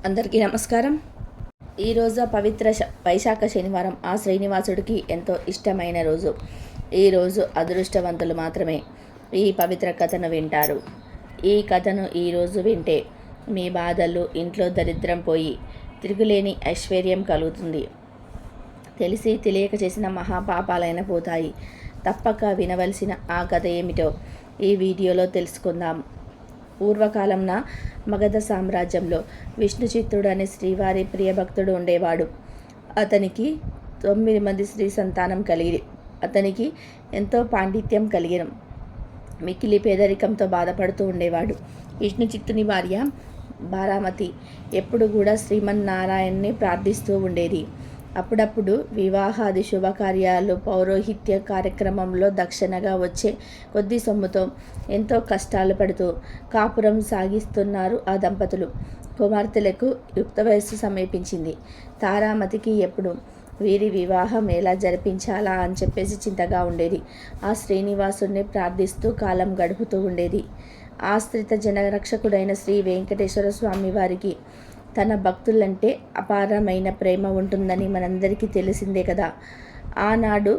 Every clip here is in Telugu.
అందరికీ నమస్కారం. ఈరోజు పవిత్ర వైశాఖ శనివారం ఆ శ్రీనివాసుడికి ఎంతో ఇష్టమైన రోజు. ఈరోజు అదృష్టవంతులు మాత్రమే ఈ పవిత్ర కథను వింటారు. ఈ కథను ఈరోజు వింటే మీ బాధలు, ఇంట్లో దరిద్రం పోయి తిరుగులేని ఐశ్వర్యం కలుగుతుంది. తెలిసి తెలియక చేసిన మహాపాపాలైన పోతాయి. తప్పక వినవలసిన ఆ కథ ఏమిటో ఈ వీడియోలో తెలుసుకుందాం. పూర్వకాలంన మగధ సామ్రాజ్యంలో విష్ణుచిత్తుడు అనే శ్రీవారి ప్రియభక్తుడు ఉండేవాడు. అతనికి 9 మంది స్త్రీ సంతానం కలిగి అతనికి ఎంతో పాండిత్యం కలిగిన మిక్కిలి పేదరికంతో బాధపడుతూ ఉండేవాడు. విష్ణుచిత్తుని భార్య బారామతి ఎప్పుడు కూడా శ్రీమన్నారాయణ్ణి ప్రార్థిస్తూ ఉండేది. అప్పుడప్పుడు వివాహాది శుభకార్యాలు, పౌరోహిత్య కార్యక్రమంలో దక్షిణగా వచ్చే కొద్ది సొమ్ముతో ఎంతో కష్టాలు పడుతూ కాపురం సాగిస్తున్నారు ఆ దంపతులు. కుమార్తెలకు యుక్త వయస్సు సమీపించింది. తారామతికి ఎప్పుడు వీరి వివాహం ఎలా జరిపించాలా అని చెప్పేసి చింతగా ఉండేది. ఆ శ్రీనివాసుడిని ప్రార్థిస్తూ కాలం గడుపుతూ ఉండేది. ఆశ్రిత జనరక్షకుడైన శ్రీ వెంకటేశ్వర స్వామి వారికి తన భక్తులంటే అపారమైన ప్రేమ ఉంటుందని మనందరికీ తెలిసిందే కదా. ఆనాడు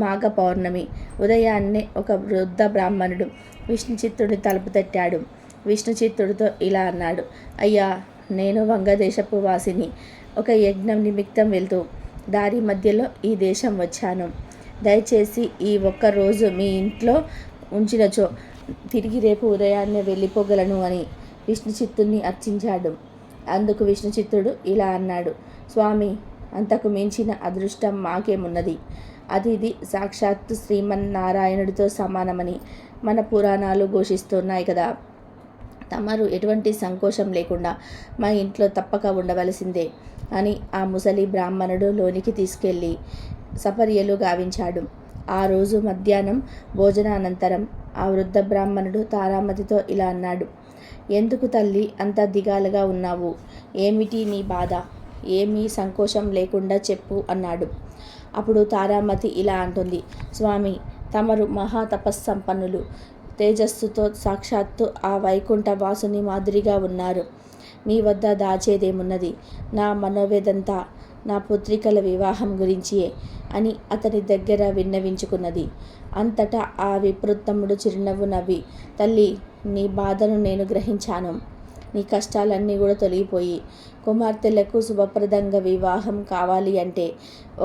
మాఘ పౌర్ణమి ఉదయాన్నే ఒక వృద్ధ బ్రాహ్మణుడు విష్ణుచిత్తుడి తలుపు తట్టాడు. విష్ణుచిత్తుడితో ఇలా అన్నాడు: అయ్యా, నేను వంగదేశపు వాసిని. ఒక యజ్ఞం నిమిత్తం వెళ్తూ దారి మధ్యలో ఈ దేశం వచ్చాను. దయచేసి ఈ ఒక్క రోజు మీ ఇంట్లో ఉంచినచో తిరిగి రేపు ఉదయాన్నే వెళ్ళిపోగలను అని విష్ణుచిత్తుడిని అర్చించాడు. అందుకు విష్ణుచిత్తుడు ఇలా అన్నాడు: స్వామి, అంతకు మించిన అదృష్టం మాకేమున్నది? ఇది సాక్షాత్తు శ్రీమన్నారాయణుడితో సమానమని మన పురాణాలు ఘోషిస్తున్నాయి కదా. తమరు ఎటువంటి సంకోచం లేకుండా మా ఇంట్లో తప్పక ఉండవలసిందే అని ఆ ముసలి బ్రాహ్మణుడు లోనికి తీసుకెళ్ళి సపర్యలు గావించాడు. ఆ రోజు మధ్యాహ్నం భోజనానంతరం ఆ వృద్ధ బ్రాహ్మణుడు తారామతితో ఇలా అన్నాడు: ఎందుకు తల్లి అంత దిగాలుగా ఉన్నావు? ఏమిటి నీ బాధ? ఏమీ సంకోచం లేకుండా చెప్పు అన్నాడు. అప్పుడు తారామతి ఇలా అంటుంది: స్వామి, తమరు మహా తపస్సంపన్నులు. తేజస్సుతో సాక్షాత్తు ఆ వైకుంఠ వాసుని మాదిరిగా ఉన్నారు. మీ వద్ద దాచేదేమున్నది? నా మనోవేదంతా నా పుత్రికల వివాహం గురించియే అని అతని దగ్గర విన్నవించుకున్నది. అంతటా ఆ విప్రోత్తముడు చిరునవ్వు నవ్వి, తల్లి, నీ బాధను నేను గ్రహించాను. నీ కష్టాలన్నీ కూడా తొలగిపోయి కుమార్తెలకు శుభప్రదంగా వివాహం కావాలి అంటే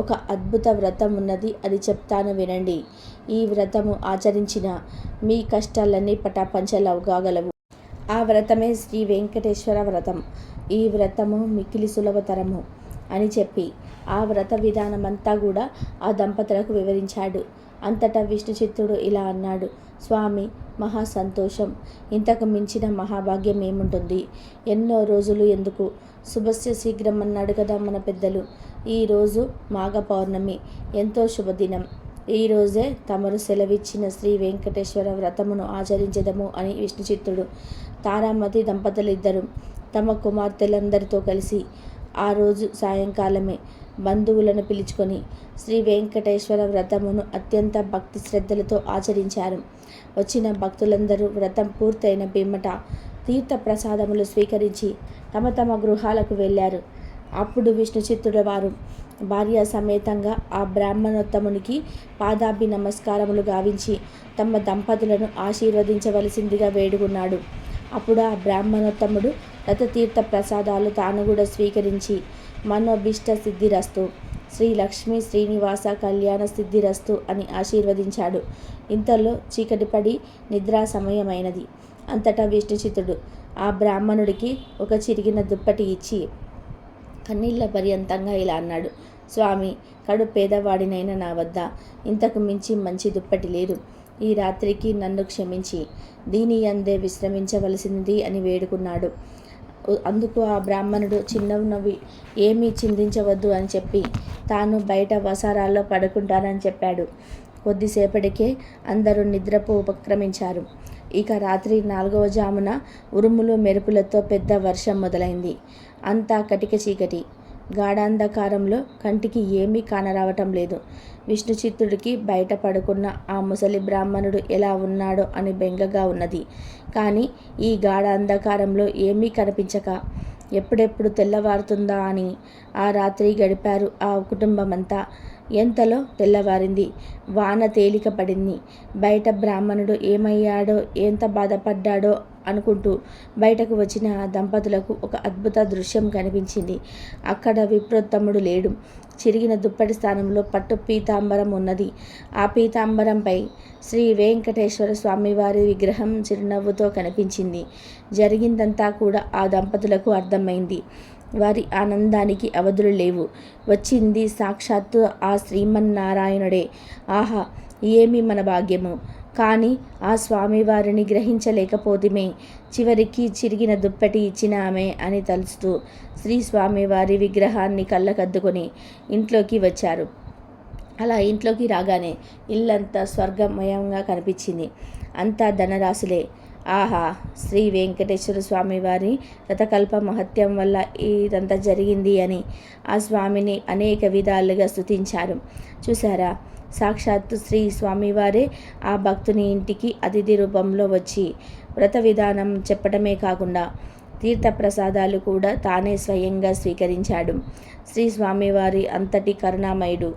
ఒక అద్భుత వ్రతం ఉన్నది. అది చెప్తాను వినండి. ఈ వ్రతము ఆచరించిన మీ కష్టాలన్నీ పటాపంచలవుగాగలవు. ఆ వ్రతమే శ్రీ వెంకటేశ్వర వ్రతం. ఈ వ్రతము మిక్కిలి సులభతరము అని చెప్పి ఆ వ్రత విధానమంతా కూడా ఆ దంపతులకు వివరించాడు. అంతటా విష్ణుచిత్తుడు ఇలా అన్నాడు: స్వామి, మహా సంతోషం. ఇంతకు మించిన మహాభాగ్యం ఏముంటుంది? ఎన్నో రోజులు ఎందుకు, శుభస్య శీఘ్రం అన్నాడు కదా మన పెద్దలు. ఈరోజు మాఘ పౌర్ణమి, ఎంతో శుభదినం. ఈరోజే తమరు సెలవిచ్చిన శ్రీ వెంకటేశ్వర వ్రతమును ఆచరించదము అని విష్ణుచిత్తుడు, తారామతి దంపతులిద్దరూ తమ కుమార్తెలందరితో కలిసి ఆ రోజు సాయంకాలమే బంధువులను పిలుచుకొని శ్రీ వెంకటేశ్వర వ్రతమును అత్యంత భక్తి శ్రద్ధలతో ఆచరించారు. వచ్చిన భక్తులందరూ వ్రతం పూర్తయిన పిమ్మట తీర్థ ప్రసాదములు స్వీకరించి తమ తమ గృహాలకు వెళ్ళారు. అప్పుడు విష్ణుచిత్తుడు వారు భార్య సమేతంగా ఆ బ్రాహ్మణోత్తమునికి పాదాభి నమస్కారములు గావించి తమ దంపతులను ఆశీర్వదించవలసిందిగా వేడుకున్నాడు. అప్పుడు ఆ బ్రాహ్మణోత్తముడు రథతీర్థ ప్రసాదాలు తాను కూడా స్వీకరించి మనోభిష్ట సిద్ధిరస్తు, శ్రీ లక్ష్మీ శ్రీనివాస కళ్యాణ సిద్ధిరస్తు అని ఆశీర్వదించాడు. ఇంతలో చీకటి పడి నిద్రా సమయమైనది. అంతటా విష్ణుచిత్తుడు ఆ బ్రాహ్మణుడికి ఒక చిరిగిన దుప్పటి ఇచ్చి కన్నీళ్ల పర్యంతంగా ఇలా అన్నాడు: స్వామి, కడు పేదవాడినైన నా వద్ద ఇంతకు మించి మంచి దుప్పటి లేదు. ఈ రాత్రికి నన్ను క్షమించి దీని అందే విశ్రమించవలసింది అని వేడుకున్నాడు. అందుకు ఆ బ్రాహ్మణుడు చిన్నవి నవ్వి ఏమీ చిందించవద్దు అని చెప్పి తాను బయట వసారాల్లో పడుకుంటానని చెప్పాడు. కొద్దిసేపటికే అందరూ నిద్రపు ఉపక్రమించారు. ఇక రాత్రి 4వ జామున ఉరుములు మెరుపులతో పెద్ద వర్షం మొదలైంది. అంతా కటిక చీకటి. గాఢాంధకారంలో కంటికి ఏమీ కానరావటం లేదు. విష్ణుచిత్తుడికి బయట పడుకున్న ఆ ముసలి బ్రాహ్మణుడు ఎలా ఉన్నాడో అని బెంగగా ఉన్నది. కానీ ఈ గాఢ అంధకారంలో ఏమీ కనిపించక ఎప్పుడెప్పుడు తెల్లవారుతుందా అని ఆ రాత్రి గడిపారు ఆ కుటుంబమంతా. ఎంతలో తెల్లవారింది. వాన తేలిక పడింది. బయట బ్రాహ్మణుడు ఏమయ్యాడో, ఎంత బాధపడ్డాడో అనుకుంటూ బయటకు వచ్చిన ఆ దంపతులకు ఒక అద్భుత దృశ్యం కనిపించింది. అక్కడ విప్రోత్తముడు లేడు. చిరిగిన దుప్పటి స్థానంలో పట్టు పీతాంబరం ఉన్నది. ఆ పీతాంబరంపై శ్రీ వెంకటేశ్వర స్వామివారి విగ్రహం చిరునవ్వుతో కనిపించింది. జరిగిందంతా కూడా ఆ దంపతులకు అర్థమైంది. వారి ఆనందానికి అవధులు లేవు. వచ్చింది సాక్షాత్తు ఆ శ్రీమన్నారాయణుడే. ఆహా, ఏమి మన భాగ్యము! కానీ ఆ స్వామివారిని గ్రహించలేకపోతిమే. చివరికి చిరిగిన దుప్పటి ఇచ్చిన ఆమె అని తలుస్తూ శ్రీ స్వామివారి విగ్రహాన్ని కళ్ళకద్దుకొని ఇంట్లోకి వచ్చారు. అలా ఇంట్లోకి రాగానే ఇల్లంతా స్వర్గమయంగా కనిపించింది. అంతా ధనరాశులే. ఆహా, శ్రీ వెంకటేశ్వర స్వామి వారి రథకల్ప మహత్యం వల్ల ఇదంతా జరిగింది అని ఆ స్వామిని అనేక విధాలుగా స్తుతించారు. చూసారా, సాక్షాత్తు శ్రీ స్వామివారే ఆ భక్తుని ఇంటికి అతిథి రూపంలో వచ్చి వ్రత విధానం చెప్పడమే కాకుండా తీర్థప్రసాదాలు కూడా తానే స్వయంగా స్వీకరించాడు. శ్రీ స్వామివారి అంతటి కరుణామయుడు.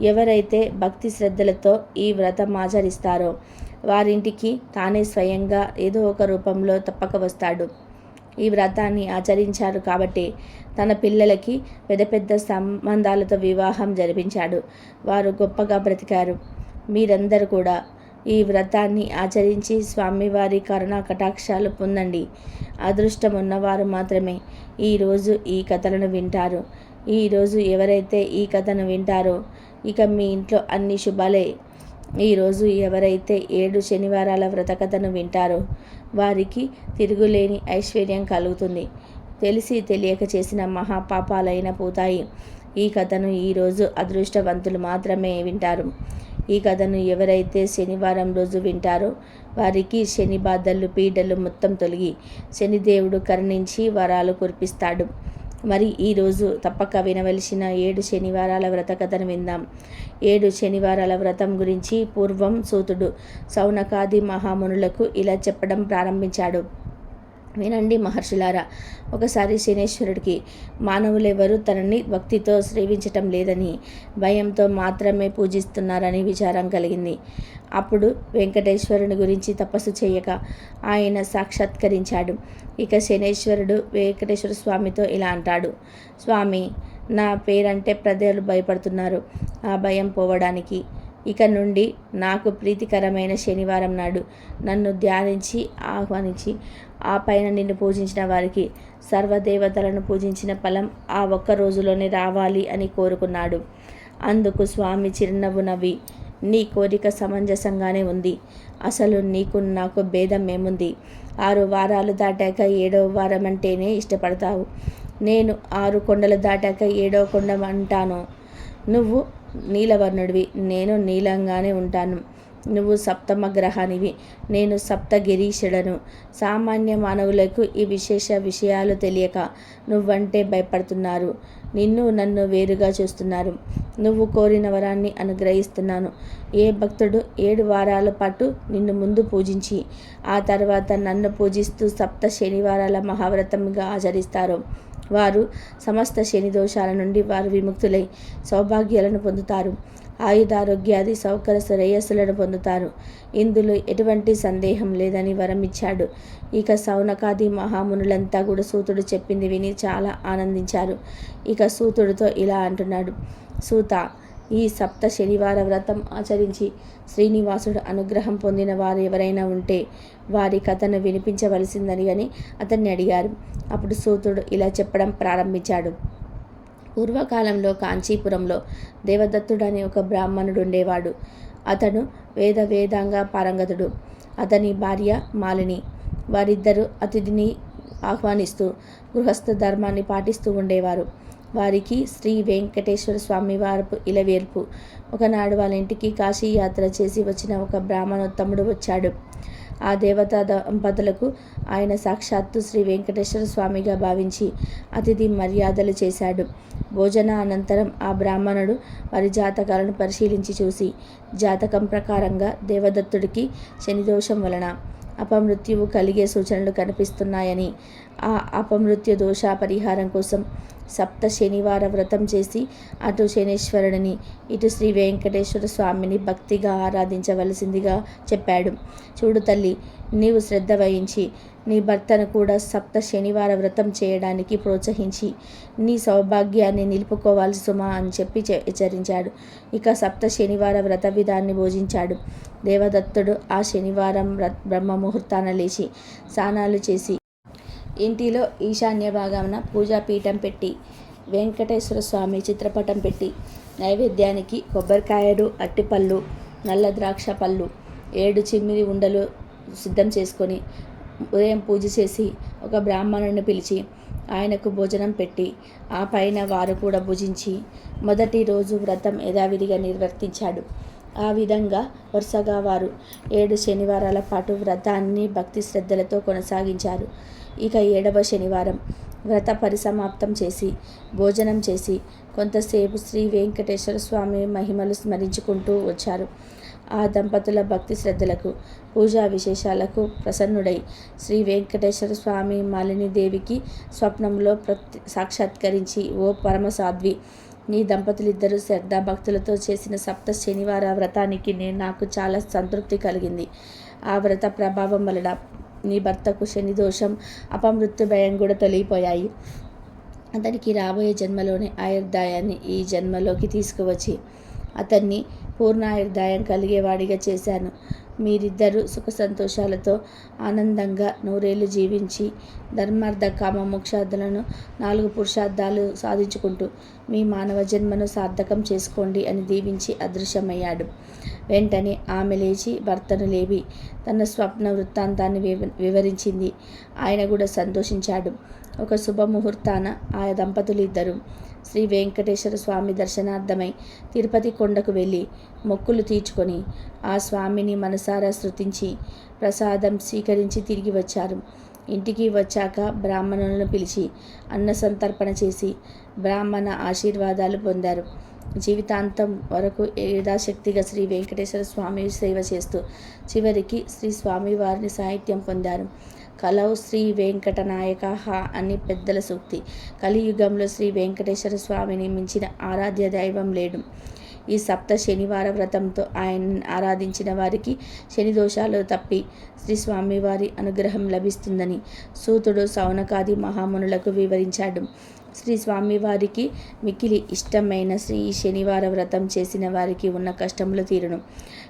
ఎవరైతే భక్తి శ్రద్ధలతో ఈ వ్రతం ఆచరిస్తారో వారింటికి తానే స్వయంగా ఏదో ఒక రూపంలో తప్పక వస్తాడు. ఈ వ్రతాన్ని ఆచరించారు కాబట్టి తన పిల్లలకి పెద్ద పెద్ద సంబంధాలతో వివాహం జరిపించాడు. వారు గొప్పగా బ్రతికారు. మీరందరూ కూడా ఈ వ్రతాన్ని ఆచరించి స్వామివారి కరుణా కటాక్షాలు పొందండి. అదృష్టం ఉన్నవారు మాత్రమే ఈరోజు ఈ కథలను వింటారు. ఈరోజు ఎవరైతే ఈ కథను వింటారో ఇక మీ ఇంట్లో అన్ని శుభాలే. ఈరోజు ఎవరైతే 7 శనివారాల వ్రత కథను వింటారో వారికి తిరుగులేని ఐశ్వర్యం కలుగుతుంది. తెలిసి తెలియక చేసిన మహాపాపాలైన పోతాయి. ఈ కథను ఈరోజు అదృష్టవంతులు మాత్రమే వింటారు. ఈ కథను ఎవరైతే శనివారం రోజు వింటారో వారికి శని బాధలు పీడలు మొత్తం తొలగి శనిదేవుడు కరుణించి వరాలు కురిపిస్తాడు. మరి ఈరోజు తప్పక వినవలసిన 7 శనివారాల వ్రత కథను విందాం. 7 శనివారాల వ్రతం గురించి పూర్వం సూతుడు సౌనకాది మహామునులకు ఇలా చెప్పడం ప్రారంభించాడు. వినండి మహర్షులారా. ఒకసారి శనేశ్వరుడికి మానవులెవరూ తనని భక్తితో సేవించటం లేదని, భయంతో మాత్రమే పూజిస్తున్నారని విచారం కలిగింది. అప్పుడు వెంకటేశ్వరుని గురించి తపస్సు చేయక ఆయన సాక్షాత్కరించాడు. ఇక శనేశ్వరుడు వెంకటేశ్వర స్వామితో ఇలా అంటాడు: స్వామి, నా పేరంటే ప్రజలు భయపడుతున్నారు. ఆ భయం పోవడానికి ఇక నుండి నాకు ప్రీతికరమైన శనివారం నాడు నన్ను ధ్యానించి ఆహ్వానించి ఆ పైన నిన్ను పూజించిన వారికి సర్వదేవతలను పూజించిన ఫలం ఆ ఒక్క రోజులోనే రావాలి అని కోరుకున్నాడు. అందుకు స్వామి చిరునవ్వు నవ్వి, నీ కోరిక సమంజసంగానే ఉంది. అసలు నీకు నాకు భేదం ఏముంది? 6 వారాలు దాటాక 7వ వారం అంటేనే ఇష్టపడతావు. నేను 6 కొండలు దాటాక 7వ కొండ అంటాను. నువ్వు నీలవర్ణుడివి, నేను నీలంగానే ఉంటాను. నువ్వు సప్తమ గ్రహానివి, నేను సప్తగిరీశుడను. సామాన్య మానవులకు ఈ విశేష విషయాలు తెలియక నువ్వంటే భయపడుతున్నారు. నిన్ను నన్ను వేరుగా చూస్తున్నారు. నువ్వు కోరిన వరాన్ని అనుగ్రహిస్తున్నాను. ఏ భక్తుడు 7 వారాల పాటు నిన్ను ముందు పూజించి ఆ తర్వాత నన్ను పూజిస్తూ సప్త శనివారాల మహావ్రతంగా ఆచరిస్తారో వారు సమస్త శని దోషాల నుండి వారు విముక్తులై సౌభాగ్యాలను పొందుతారు. ఆయుధారోగ్యాది సౌకర్య శ్రేయస్సులను పొందుతారు. ఇందులో ఎటువంటి సందేహం లేదని వరం ఇచ్చాడు. ఇక సౌనకాది మహామునులంతా కూడా సూతుడు చెప్పింది విని చాలా ఆనందించారు. ఇక సూతుడితో ఇలా అంటున్నాడు: సూత, ఈ సప్త శనివార వ్రతం ఆచరించి శ్రీనివాసుడు అనుగ్రహం పొందిన వారు ఎవరైనా ఉంటే వారి కథను వినిపించవలసిందని అని అతన్ని అడిగారు. అప్పుడు సూతుడు ఇలా చెప్పడం ప్రారంభించాడు. పూర్వకాలంలో కాంచీపురంలో దేవదత్తుడు అనే ఒక బ్రాహ్మణుడు ఉండేవాడు. అతడు వేదాంగ పారంగతుడు. అతని భార్య మాలిని. వారిద్దరూ అతిథిని ఆహ్వానిస్తూ గృహస్థ ధర్మాన్ని పాటిస్తూ ఉండేవారు. వారికి శ్రీ వెంకటేశ్వర స్వామి వారు ఇలవేల్పు. ఒకనాడు వాళ్ళ ఇంటికి కాశీ యాత్ర చేసి వచ్చిన ఒక బ్రాహ్మణోత్తముడు వచ్చాడు. ఆ దేవతా దంపతులకు ఆయన సాక్షాత్తు శ్రీ వెంకటేశ్వర స్వామిగా భావించి అతిథి మర్యాదలు చేశాడు. భోజన అనంతరం ఆ బ్రాహ్మణుడు వారి జాతకాలను పరిశీలించి చూసి జాతకం ప్రకారంగా దేవదత్తుడికి శనిదోషం వలన అపమృత్యువు కలిగే సూచనలు కనిపిస్తున్నాయని, ఆ అపమృత్యు దోష పరిహారం కోసం సప్త శనివార వ్రతం చేసి అటు శనీశ్వరుడిని ఇటు శ్రీ వెంకటేశ్వర స్వామిని భక్తిగా ఆరాధించవలసిందిగా చెప్పాడు. చూడు తల్లి, నీవు శ్రద్ధ వహించి నీ భర్తను కూడా సప్త శనివార వ్రతం చేయడానికి ప్రోత్సహించి నీ సౌభాగ్యాన్ని నిలుపుకోవాలి సుమా అని చెప్పి హెచ్చరించాడు. ఇక సప్త శనివార వ్రత విధాన్ని బోధించాడు. దేవదత్తుడు ఆ శనివారం బ్రహ్మ ముహూర్తాన లేచి స్నానాలు చేసి ఇంటిలో ఈశాన్య భాగాన పూజాపీఠం పెట్టి వెంకటేశ్వర స్వామి చిత్రపటం పెట్టి నైవేద్యానికి కొబ్బరికాయలు, అట్టిపళ్ళు, నల్ల ద్రాక్ష పళ్ళు, 7 చిమ్మిలి ఉండలు సిద్ధం చేసుకొని ఉదయం పూజ చేసి ఒక బ్రాహ్మణుని పిలిచి ఆయనకు భోజనం పెట్టి ఆ పైన వారు కూడా భుజించి మొదటి రోజు వ్రతం యథావిధిగా నిర్వర్తించాడు. ఆ విధంగా వరుసగా వారు 7 శనివారాల పాటు వ్రతాన్ని భక్తి శ్రద్ధలతో కొనసాగించారు. ఇక 7వ శనివారం వ్రత పరిసమాప్తం చేసి భోజనం చేసి కొంతసేపు శ్రీ వెంకటేశ్వర స్వామి మహిమలు స్మరించుకుంటూ వచ్చారు. ఆ దంపతుల భక్తి శ్రద్ధలకు, పూజా విశేషాలకు ప్రసన్నుడై శ్రీ వెంకటేశ్వర స్వామి మాలినీదేవికి స్వప్నంలో సాక్షాత్కరించి, ఓ పరమసాధ్వి, నీ దంపతులిద్దరూ శ్రద్ధాభక్తులతో చేసిన సప్త శనివార వ్రతానికి నాకు చాలా సంతృప్తి కలిగింది. ఆ వ్రత ప్రభావం వలన నీ భర్తకు శని దోషం, అపమృత్యు భయం కూడా తొలగిపోయాయి. అతనికి రాబోయే జన్మలోని ఆయుర్దాయాన్ని ఈ జన్మలోకి తీసుకువచ్చి అతన్ని పూర్ణాయుర్దాయం కలిగేవాడిగా చేశాను. మీరిద్దరూ సుఖ సంతోషాలతో ఆనందంగా 100 ఏళ్ళు జీవించి ధర్మార్థ కామ మోక్షాదులను 4 పురుషార్థాలు సాధించుకుంటూ మీ మానవ జన్మను సార్థకం చేసుకోండి అని దీవించి అదృశ్యమయ్యాడు. వెంటనే ఆమె లేచి భర్తను లేవి తన స్వప్న వృత్తాంతాన్ని వివరించింది. ఆయన కూడా సంతోషించాడు. ఒక శుభముహూర్తాన ఆ దంపతులిద్దరూ శ్రీ వెంకటేశ్వర స్వామి దర్శనార్థమై తిరుపతి కొండకు వెళ్ళి మొక్కులు తీర్చుకొని ఆ స్వామిని మనసారా స్తుతించి ప్రసాదం స్వీకరించి తిరిగి వచ్చారు. ఇంటికి వచ్చాక బ్రాహ్మణులను పిలిచి అన్న సంతర్పణ చేసి బ్రాహ్మణ ఆశీర్వాదాలు పొందారు. జీవితాంతం వరకు యథాశక్తిగా శ్రీ వెంకటేశ్వర స్వామి సేవ చేస్తూ చివరికి శ్రీ స్వామివారిని సాహిత్యం పొందారు. కలౌ శ్రీ వెంకటనాయక అని పెద్దల సూక్తి. కలియుగంలో శ్రీ వెంకటేశ్వర స్వామిని మించిన ఆరాధ్య దైవం లేడు. ఈ సప్త శనివార వ్రతంతో ఆయన ఆరాధించిన వారికి శని దోషాలు తప్పి శ్రీ స్వామివారి అనుగ్రహం లభిస్తుందని సూతుడు సౌనకాది మహామునులకు వివరించాడు. శ్రీ స్వామివారికి మిక్కిలి ఇష్టమైన శ్రీ శనివార వ్రతం చేసిన వారికి ఉన్న కష్టములు తీరును,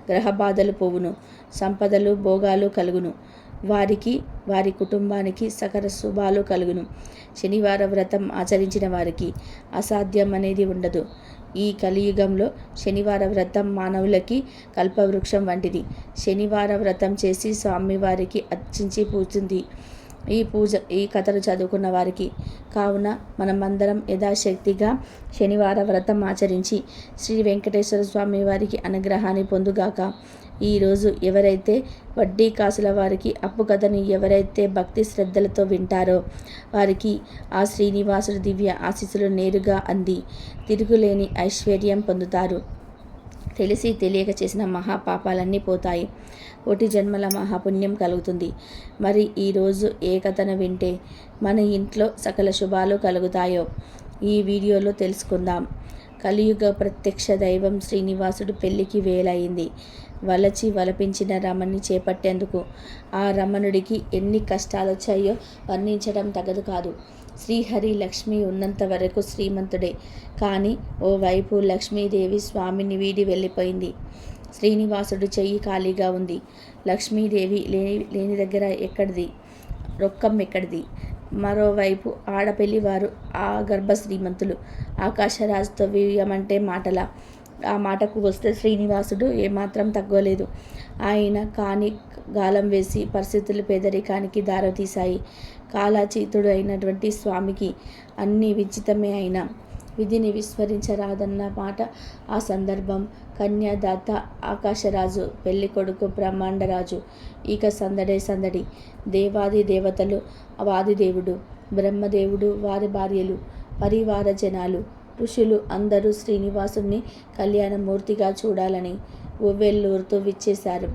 గ్రహ బాధలు పోవును, సంపదలు భోగాలు కలుగును, వారికి వారి కుటుంబానికి సకల శుభాలు కలుగును. శనివార వ్రతం ఆచరించిన వారికి అసాధ్యం అనేది ఉండదు. ఈ కలియుగంలో శనివార వ్రతం మానవులకి కల్పవృక్షం వంటిది. శనివార వ్రతం చేసి స్వామివారికి అర్చించి పూజింది ఈ కథలు చదువుకున్న వారికి. కావున మనమందరం యథాశక్తిగా శనివార వ్రతం ఆచరించి శ్రీ వెంకటేశ్వర స్వామి వారికి అనుగ్రహాన్ని పొందుగాక. ఈరోజు ఎవరైతే వడ్డీ కాసుల వారికి అప్పు కథని ఎవరైతే భక్తి శ్రద్ధలతో వింటారో వారికి ఆ శ్రీనివాసుడు దివ్య ఆశీస్సులు నేరుగా అంది తిరుగులేని ఐశ్వర్యం పొందుతారు. తెలిసి తెలియక చేసిన మహాపాపాలన్నీ పోతాయి. కోటి జన్మల మహాపుణ్యం కలుగుతుంది. మరి ఈరోజు ఏ కథను వింటే మన ఇంట్లో సకల శుభాలు కలుగుతాయో ఈ వీడియోలో తెలుసుకుందాం. కలియుగ ప్రత్యక్ష దైవం శ్రీనివాసుడు పెళ్లికి వేలయింది. వలచి వలపించిన రమణ్ణి చేపట్టేందుకు ఆ రమణుడికి ఎన్ని కష్టాలు వచ్చాయో వర్ణించడం తగదు కాదు. శ్రీహరి లక్ష్మి ఉన్నంత వరకు శ్రీమంతుడే. కానీ ఓవైపు లక్ష్మీదేవి స్వామిని వీడి వెళ్ళిపోయింది. శ్రీనివాసుడు చెయ్యి ఖాళీగా ఉంది. లక్ష్మీదేవి లేని దగ్గర ఎక్కడిది, రొక్కం ఎక్కడిది? మరోవైపు ఆడపెళ్లివారు ఆ గర్భ శ్రీమంతులు ఆకాశరాజుతో వీయమంటే మాటలా? ఆ మాటకు వస్తే శ్రీనివాసుడు ఏమాత్రం తగ్గలేదు. ఆయన కాని గాలం వేసి పరిస్థితులు పేదరికానికి దారితీశాయి. కాలాతీతుడు అయినటువంటి స్వామికి అన్నీ విచితమే అయినా విధిని విస్మరించరాదన్న మాట ఆ సందర్భం. కన్యాదాత ఆకాశరాజు, పెళ్లి కొడుకు బ్రహ్మాండరాజు. ఇక సందడే సందడి. దేవాది దేవతలు, వాదిదేవుడు, బ్రహ్మదేవుడు, వారి భార్యలు, పరివార జనాలు, ఋషులు అందరూ శ్రీనివాసుని కళ్యాణమూర్తిగా చూడాలని ఉవ్వెల్లూరుతూ విచ్చేశారు.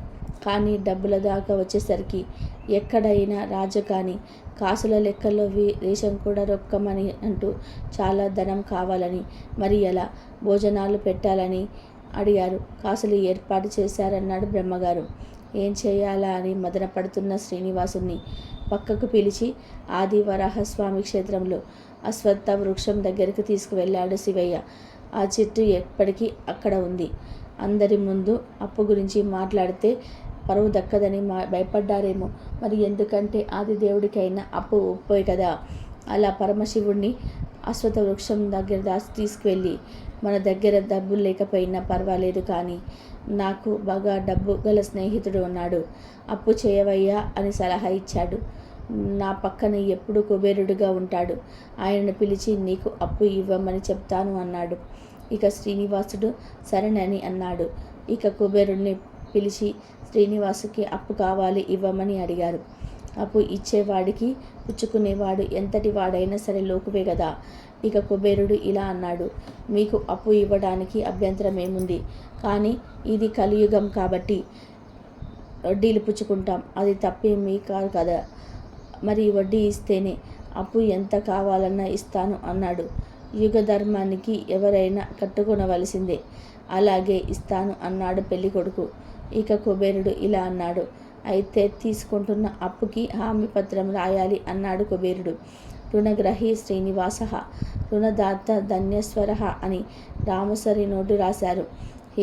కానీ డబ్బుల దాకా వచ్చేసరికి ఎక్కడైనా రాజకాని కాసుల లెక్కల్లో రేషన్ కూడా రొక్కమని అంటూ చాలా ధనం కావాలని, మరి ఎలా భోజనాలు పెట్టాలని అడిగారు. కాసులు ఏర్పాటు చేశారన్నాడు బ్రహ్మగారు. ఏం చేయాలా అని మదన పడుతున్న శ్రీనివాసుని పక్కకు పిలిచి ఆదివరాహస్వామి క్షేత్రంలో అశ్వత్థ వృక్షం దగ్గరికి తీసుకువెళ్ళాడు శివయ్య. ఆ చెట్టు ఎప్పటికీ అక్కడ ఉంది. అందరి ముందు అప్పు గురించి మాట్లాడితే పరువు దక్కదని భయపడ్డారేమో. మరి ఎందుకంటే ఆది దేవుడికైనా అప్పు ఒప్పోయి కదా. అలా పరమశివుణ్ణి అశ్వత్థ వృక్షం దగ్గర తీసుకువెళ్ళి, మన దగ్గర డబ్బులు లేకపోయినా పర్వాలేదు, కానీ నాకు బాగా డబ్బు గల స్నేహితుడు ఉన్నాడు, అప్పు చేయవయ్యా అని సలహా ఇచ్చాడు. నా పక్కన ఎప్పుడు కుబేరుడుగా ఉంటాడు. ఆయనను పిలిచి నీకు అప్పు ఇవ్వమని చెప్తాను అన్నాడు. ఇక శ్రీనివాసుడు సరేనని అన్నాడు. ఇక కుబేరుడిని పిలిచి శ్రీనివాసుకి అప్పు కావాలి, ఇవ్వమని అడిగారు. అప్పు ఇచ్చేవాడికి పుచ్చుకునేవాడు ఎంతటి వాడైనా సరే లోకువే కదా. ఇక కుబేరుడు ఇలా అన్నాడు, మీకు అప్పు ఇవ్వడానికి అభ్యంతరం ఏముంది, కానీ ఇది కలియుగం కాబట్టి వడ్డీలు పుచ్చుకుంటాం, అది తప్పేమీ కాదు కదా. మరి వడ్డీ ఇస్తేనే అప్పు ఎంత కావాలన్నా ఇస్తాను అన్నాడు. యుగ ధర్మానికి ఎవరైనా కట్టుకొనవలసిందే, అలాగే ఇస్తాను అన్నాడు పెళ్లి కొడుకు. ఇక కుబేరుడు ఇలా అన్నాడు, అయితే తీసుకుంటున్న అప్పుకి హామీ పత్రం రాయాలి అన్నాడు కుబేరుడు. రుణగ్రహి శ్రీనివాస, రుణదాత ధన్యస్వర అని రామసరి నోటు రాశారు.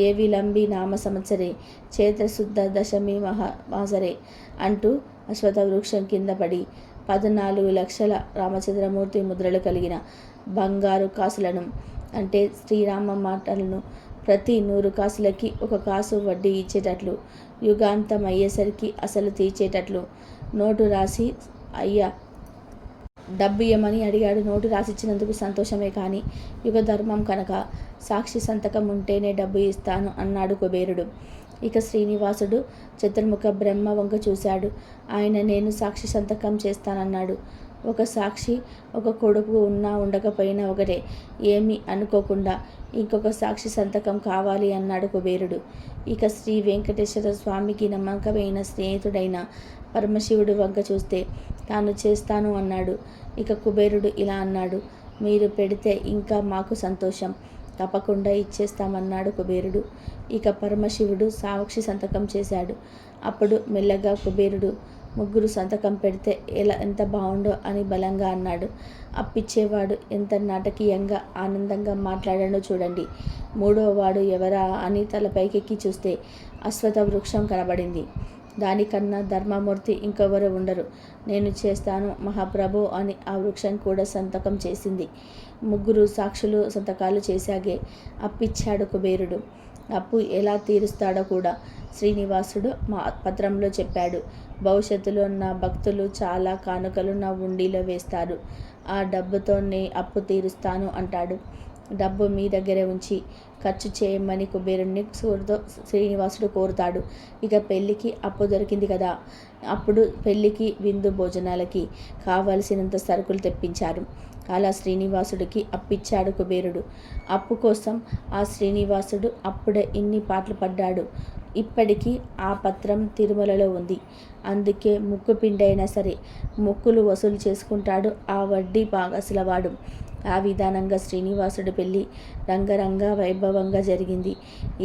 ఏ విలంబి నామ సంవత్సరే చైత్రశుద్ధ దశమి మాసరే అంటూ అశ్వత్థ వృక్షం కింద పడి 14 లక్షల రామచంద్రమూర్తి ముద్రలు కలిగిన బంగారు కాసులను, అంటే శ్రీరామ మాటలను ప్రతి 100 కాసులకి 1 కాసు వడ్డీ ఇచ్చేటట్లు, యుగాంతం అయ్యేసరికి అసలు తీర్చేటట్లు నోటు రాసి అయ్యా డబ్బు ఇయ్యమని అడిగాడు. నోటు రాసిచ్చినందుకు సంతోషమే, కానీ యుగ ధర్మం కనుక సాక్షి సంతకం ఉంటేనే డబ్బు ఇస్తాను అన్నాడు కుబేరుడు. ఇక శ్రీనివాసుడు చతుర్ముఖ బ్రహ్మ వంక చూశాడు. ఆయన నేను సాక్షి సంతకం చేస్తానన్నాడు. ఒక సాక్షి, ఒక కొడుకు ఉన్నా ఉండకపోయినా ఒకటే, ఏమీ అనుకోకుండా ఇంకొక సాక్షి సంతకం కావాలి అన్నాడు కుబేరుడు. ఇక శ్రీ వెంకటేశ్వర స్వామికి నమ్మకమైన స్నేహితుడైన పరమశివుడు వంక చూస్తే తాను చేస్తాను అన్నాడు. ఇక కుబేరుడు ఇలా అన్నాడు, మీరు పెడితే ఇంకా మాకు సంతోషం, తప్పకుండా ఇచ్చేస్తామన్నాడు కుబేరుడు. ఇక పరమశివుడు సాక్షి సంతకం చేశాడు. అప్పుడు మెల్లగా కుబేరుడు, ముగ్గురు సంతకం పెడితే ఎంత బాగుండో అని బలంగా అన్నాడు. అప్పిచ్చేవాడు ఎంత నాటకీయంగా ఆనందంగా మాట్లాడాడో చూడండి. 3వ వాడు ఎవరా అని తలపైకెక్కి చూస్తే అశ్వత్థ వృక్షం కనబడింది. దానికన్నా ధర్మమూర్తి ఇంకెవరు ఉండరు, నేను చేస్తాను మహాప్రభు అని ఆ వృక్షం కూడా సంతకం చేసింది. ముగ్గురు సాక్షులు సంతకాలు చేశాగే అప్పిచ్చాడు కుబేరుడు. అప్పు ఎలా తీరుస్తాడో కూడా శ్రీనివాసుడు మా పత్రంలో చెప్పాడు. భవిష్యత్తులో నా భక్తులు చాలా కానుకలు నా ఉండిలో వేస్తారు, ఆ డబ్బుతో అప్పు తీరుస్తాను అంటాడు. డబ్బు మీ దగ్గరే ఉంచి ఖర్చు చేయమని కుబేరుణ్ణి శ్రీనివాసుడు కోరుతాడు. ఇక పెళ్ళికి అప్పు దొరికింది కదా. అప్పుడు పెళ్ళికి విందు భోజనాలకి కావలసినంత సరుకులు తెప్పించారు. అలా శ్రీనివాసుడికి అప్పిచ్చాడు కుబేరుడు. అప్పు కోసం ఆ శ్రీనివాసుడు అప్పుడే ఇన్ని పాటలు పడ్డాడు. ఇప్పటికీ ఆ పత్రం తిరుమలలో ఉంది. అందుకే ముక్కు పిండైనా సరే మొక్కులు వసూలు చేసుకుంటాడు ఆ వడ్డీ అసలవాడు. ఆ విధానంగా శ్రీనివాసుడి పెళ్ళి రంగరంగ వైభవంగా జరిగింది.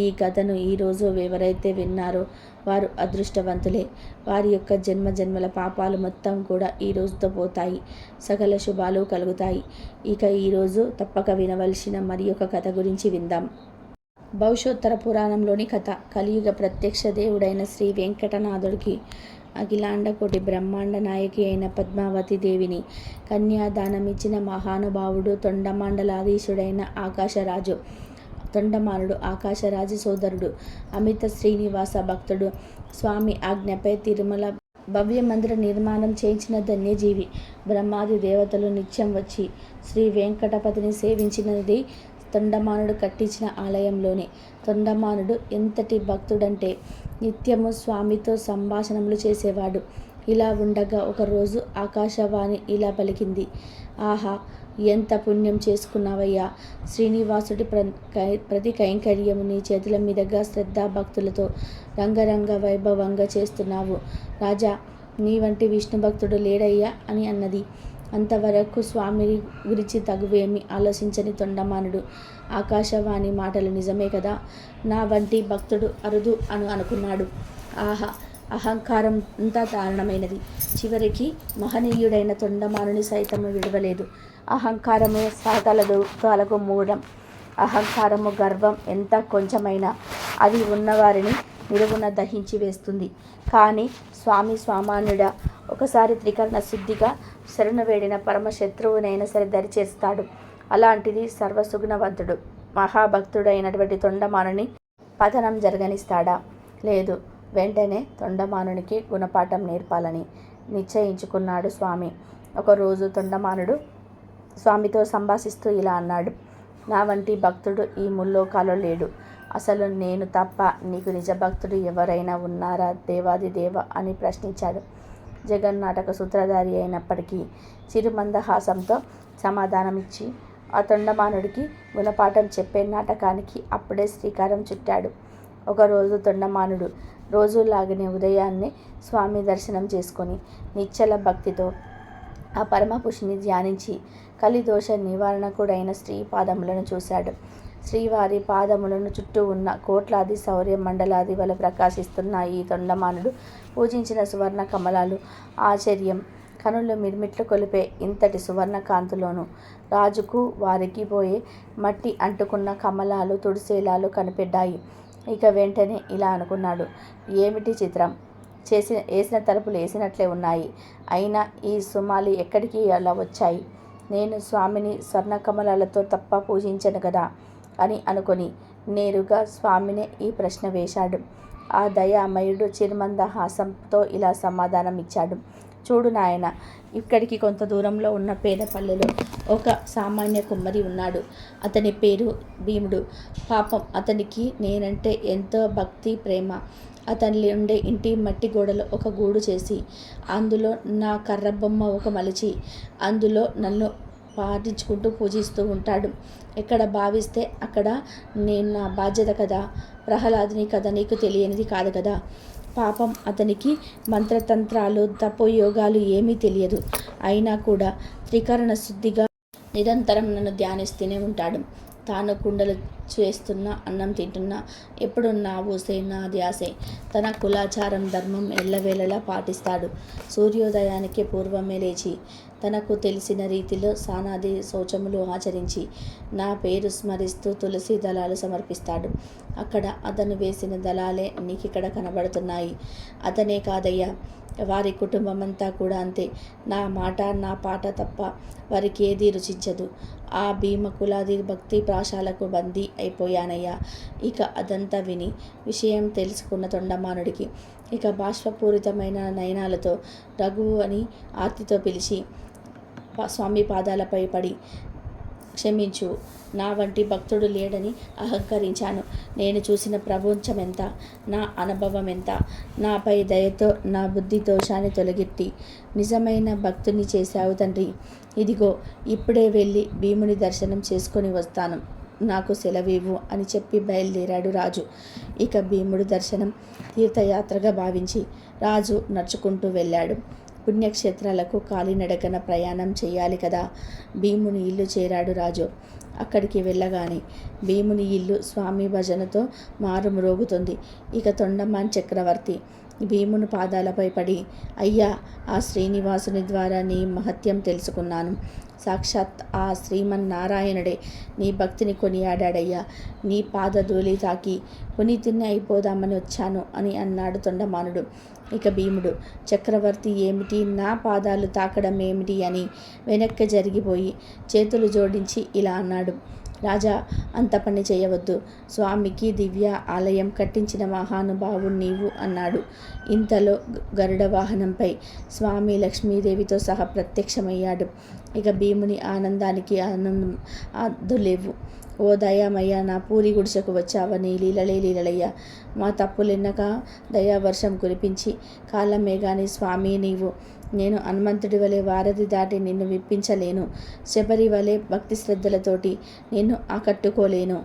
ఈ కథను ఈరోజు ఎవరైతే విన్నారో వారు అదృష్టవంతులే. వారి యొక్క జన్మజన్మల పాపాలు మొత్తం కూడా ఈ రోజుతో పోతాయి, సకల శుభాలు కలుగుతాయి. ఇక ఈరోజు తప్పక వినవలసిన మరి ఒక కథ గురించి విందాం. భవిష్యోత్తర పురాణంలోని కథ. కలియుగ ప్రత్యక్ష దేవుడైన శ్రీ వెంకటనాథుడికి అఖిలాండ కోటి బ్రహ్మాండ నాయకి అయిన పద్మావతి దేవిని కన్యాదానమిచ్చిన మహానుభావుడు తొండమండలాధీశుడైన ఆకాశరాజు. తొండమానుడు ఆకాశరాజు సోదరుడు, అమిత శ్రీనివాస భక్తుడు. స్వామి ఆజ్ఞపై తిరుమల భవ్య మందిర నిర్మాణం చేయించిన ధన్యజీవి. బ్రహ్మాది దేవతలు నిత్యం వచ్చి శ్రీ వెంకటపతిని సేవించినది తొండమానుడు కట్టించిన ఆలయంలోనే. తొండమానుడు ఎంతటి భక్తుడంటే నిత్యము స్వామితో సంభాషణలు చేసేవాడు. ఇలా ఉండగా ఒకరోజు ఆకాశవాణి ఇలా పలికింది, ఆహా, ఎంత పుణ్యం చేసుకున్నావయ్యా. శ్రీనివాసుడి ప్రతి కైంకర్యము నీ చేతుల మీదుగా శ్రద్ధాభక్తులతో రంగరంగ వైభవంగా చేస్తున్నావు. రాజా, నీ వంటి విష్ణు భక్తుడు లేడయ్యా అని అన్నది. అంతవరకు స్వామి గురించి తగువేమి ఆలోచించని తొండమానుడు ఆకాశవాణి మాటలు నిజమే కదా, నా వంటి భక్తుడు అరుదు అనుకున్నాడు. ఆహా, అహంకారం అంతా దారుణమైనది. చివరికి మహనీయుడైన తొండమానుని సైతము విడవలేదు. అహంకారము సకల మూఢం. అహంకారము, గర్వం ఎంత కొంచెమైనా అది ఉన్నవారిని నిలువున దహించి వేస్తుంది. కానీ స్వామి సామాన్యుడా, ఒకసారి త్రికరణ శుద్ధిగా శరణు వేడిన పరమశత్రువునైనా సరే దరిచేస్తాడు. అలాంటిది సర్వసుగుణవంతుడు మహాభక్తుడైనటువంటి తొండమానుని పతనం జరగనిస్తాడా? లేదు. వెంటనే తొండమానునికి గుణపాఠం నేర్పాలని నిశ్చయించుకున్నాడు స్వామి. ఒకరోజు తొండమానుడు స్వామితో సంభాషిస్తూ ఇలా అన్నాడు. నా వంటి భక్తుడు ఈ ముల్లోకాలో లేడు. అసలు నేను తప్ప నీకు నిజభక్తుడు ఎవరైనా ఉన్నారా దేవాదిదేవ అని ప్రశ్నించాడు. జగన్నాటక సూత్రధారి అయినప్పటికీ చిరుమందహాసంతో సమాధానమిచ్చి ఆ తొండమానుడికి గుణపాఠం చెప్పే నాటకానికి అప్పుడే శ్రీకారం చుట్టాడు. ఒకరోజు తొండమానుడు రోజులాగానే ఉదయాన్నే స్వామి దర్శనం చేసుకొని నిశ్చల భక్తితో ఆ పరమపురుషుని ధ్యానించి కలిదోష నివారణకుడైన శ్రీ పాదములను చూశాడు. శ్రీవారి పాదములను చుట్టూ ఉన్న కోట్లాది సౌర్య మండలాది వల్ల ప్రకాశిస్తున్న ఈ తొండమానుడు పూజించిన సువర్ణ కమలాలు ఆశ్చర్యం. కనులు మిర్మిట్లు కొలిపే ఇంతటి సువర్ణ కాంతులోను రాజుకు వారికి పోయే మట్టి అంటుకున్న కమలాలు తుడిసేలాలు కనిపెట్టాయి. ఇక వెంటనే ఇలా అనుకున్నాడు. ఏమిటి చిత్రం, వేసిన తలుపులు వేసినట్లే ఉన్నాయి. అయినా ఈ సుమాలి ఎక్కడికి అలా వచ్చాయి? నేను స్వామిని స్వర్ణకమలాలతో తప్ప పూజించను కదా అని అనుకొని నేరుగా స్వామినే ఈ ప్రశ్న వేశాడు. ఆ దయామయుడు చిరుమందహాసంతో ఇలా సమాధానం ఇచ్చాడు. చూడు నాయన, ఇక్కడికి కొంత దూరంలో ఉన్న పేదపల్లెలో ఒక సామాన్య కుమ్మరి ఉన్నాడు. అతని పేరు భీముడు. పాపం, అతనికి నేనంటే ఎంతో భక్తి ప్రేమ. అతని ఉండే ఇంటి మట్టి గోడలో ఒక గూడు చేసి అందులో నా కర్రబొమ్మ ఒక మలిచి అందులో నన్ను పాటించుకుంటూ పూజిస్తూ ఉంటాడు. ఎక్కడ భావిస్తే అక్కడ నేను నా బాధ్యత కదా. ప్రహ్లాదుని కథ నీకు తెలియనిది కాదు కదా. పాపం, అతనికి మంత్రతంత్రాలు తపోయోగాలు ఏమీ తెలియదు. అయినా కూడా త్రికరణ శుద్ధిగా నిరంతరం నన్ను ధ్యానిస్తూనే ఉంటాడు. తాను కుండలు చేస్తున్నా, అన్నం తింటున్నా ఎప్పుడు నా ఊసే నా ధ్యాసే. తన కులాచారం ధర్మం ఎల్లవేళలా పాటిస్తాడు. సూర్యోదయానికి పూర్వమే లేచి తనకు తెలిసిన రీతిలో సానాది శౌచములు ఆచరించి నా పేరు స్మరిస్తూ తులసి దళాలు సమర్పిస్తాడు. అక్కడ అతను వేసిన దళాలే నీకిక్కడ కనబడుతున్నాయి. అతనే కాదయ్యా, వారి కుటుంబమంతా కూడా అంతే. నా మాట నా పాట తప్ప వారికి ఏదీ రుచించదు. ఆ భీమ కులాది భక్తి ప్రాశాలకు బందీ అయిపోయానయ్యా. ఇక అదంతా విని విషయం తెలుసుకున్న తొండమానుడికి ఇక బాష్పపూరితమైన నయనాలతో రఘువు అని ఆర్తితో పిలిచి స్వామి పాదాలపై పడి, క్షమించు, నా వంటి భక్తుడు లేడని అహంకరించాను. నేను చూసిన ప్రపంచం ఎంత, నా అనుభవం ఎంత. నాపై దయతో నా బుద్ధి దోషాన్ని తొలగిట్టి నిజమైన భక్తుని చేశావు తండ్రి. ఇదిగో ఇప్పుడే వెళ్ళి భీముని దర్శనం చేసుకొని వస్తాను. నాకు సెలవివ్వు అని చెప్పి బయలుదేరాడు రాజు. ఇక భీముడు దర్శనం తీర్థయాత్రగా భావించి రాజు నడుచుకుంటూ వెళ్ళాడు. పుణ్యక్షేత్రాలకు కాలినడకన ప్రయాణం చేయాలి కదా. భీముని ఇల్లు చేరాడు రాజు. అక్కడికి వెళ్ళగానే భీముని ఇల్లు స్వామి భజనతో మారుమ్రోగుతుంది. ఇక తొండమాన్ చక్రవర్తి భీముని పాదాలపై పడి, అయ్యా, ఆ శ్రీనివాసుని ద్వారా నీ మహత్యం తెలుసుకున్నాను. సాక్షాత్ ఆ శ్రీమన్నారాయణుడే నీ భక్తిని కొనియాడాడయ్యా. నీ పాదధూళి తాకి పునీతుని అయిపోదామని వచ్చాను అని అన్నాడు తొండమానుడు. ఇక భీముడు, చక్రవర్తి ఏమిటి, నా పాదాలు తాకడం ఏమిటి అని వెనక్కి జరిగిపోయి చేతులు జోడించి ఇలా అన్నాడు. రాజా, అంత పని చేయవద్దు. స్వామికి దివ్య ఆలయం కట్టించిన మహానుభావుడు నీవు అన్నాడు. ఇంతలో గరుడ వాహనంపై స్వామి లక్ష్మీదేవితో సహా ప్రత్యక్షమయ్యాడు. ఇక భీముని ఆనందానికి అద్దులేవు. ఓ దయామయ్య, నా పూరి గుడిసెకు వచ్చావ, నీ లీలలే లీలలయ్య. మా తప్పులెన్నక దయావర్షం కురిపించి కాలమే గాని స్వామి నీవు నేను హనుమంతుడి వలె వారధి దాటి నిన్ను విప్పించలేను. శబరి వలె భక్తి శ్రద్ధలతోటి నిన్ను ఆకట్టుకోలేను.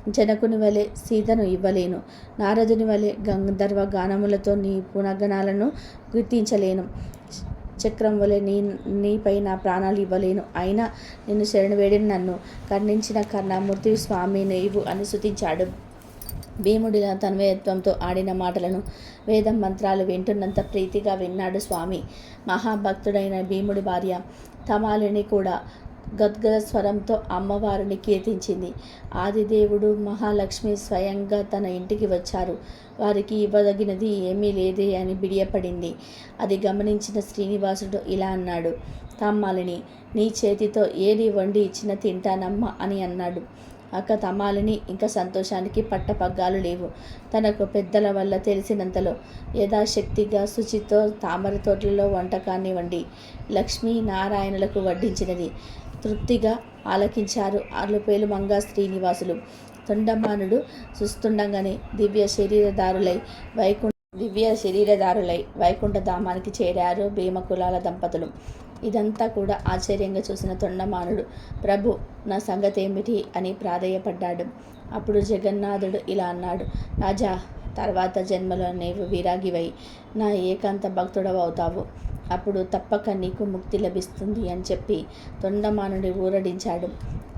జనకుని వలె సీతను ఇవ్వలేను. నారదుని వలె గంధర్వ గానములతో నీ పునగణాలను గుర్తించలేను. చక్రం వలె నీపై నా ప్రాణాలు ఇవ్వలేను. అయినా నిన్ను శరణు వేడిన నన్ను కర్ణించిన కర్ణమూర్తి స్వామి నీవు అని స్తుతించాడు. భీముడిలా తన్మయత్వంతో ఆడిన మాటలను వేదం మంత్రాలు వింటున్నంత ప్రీతిగా విన్నాడు స్వామి. మహాభక్తుడైన భీముడి భార్య తమాలిని కూడా గద్గద స్వరంతో అమ్మవారిని కీర్తించింది. ఆదిదేవుడు మహాలక్ష్మి స్వయంగా తన ఇంటికి వచ్చారు. వారికి ఇవ్వదగినది ఏమీ లేదే అని బిడియపడింది. అది గమనించిన శ్రీనివాసుడు ఇలా అన్నాడు, తమ్మాలిని, నీ చేతితో ఏది వండి ఇచ్చిన తింటానమ్మా అని అన్నాడు. అక్క తమాలిని ఇంకా సంతోషానికి పట్టపగ్గాలు లేవు. తనకు పెద్దల వల్ల తెలిసినంతలో యథాశక్తిగా శుచితో తామర తోటలలో వంటకాన్ని వండి లక్ష్మీ నారాయణులకు వడ్డించినది. తృప్తిగా ఆలకించారు అలుపేలు మంగా శ్రీనివాసులు. తొండమానుడు చూస్తుండగానే దివ్య శరీరధారులై వైకుంఠ ధామానికి చేరారు భీమకులాల దంపతులు. ఇదంతా కూడా ఆశ్చర్యంగా చూసిన తొండమానుడు, ప్రభు, నా సంగతేమిటి అని ప్రాధేయపడ్డాడు. అప్పుడు జగన్నాథుడు ఇలా అన్నాడు, రాజా, తర్వాత జన్మలో నీవు విరాగివై నా ఏకాంత భక్తుడవవుతావు. అప్పుడు తప్పక నీకు ముక్తి లభిస్తుంది అని చెప్పి తొండమానుడి ఊరడించాడు.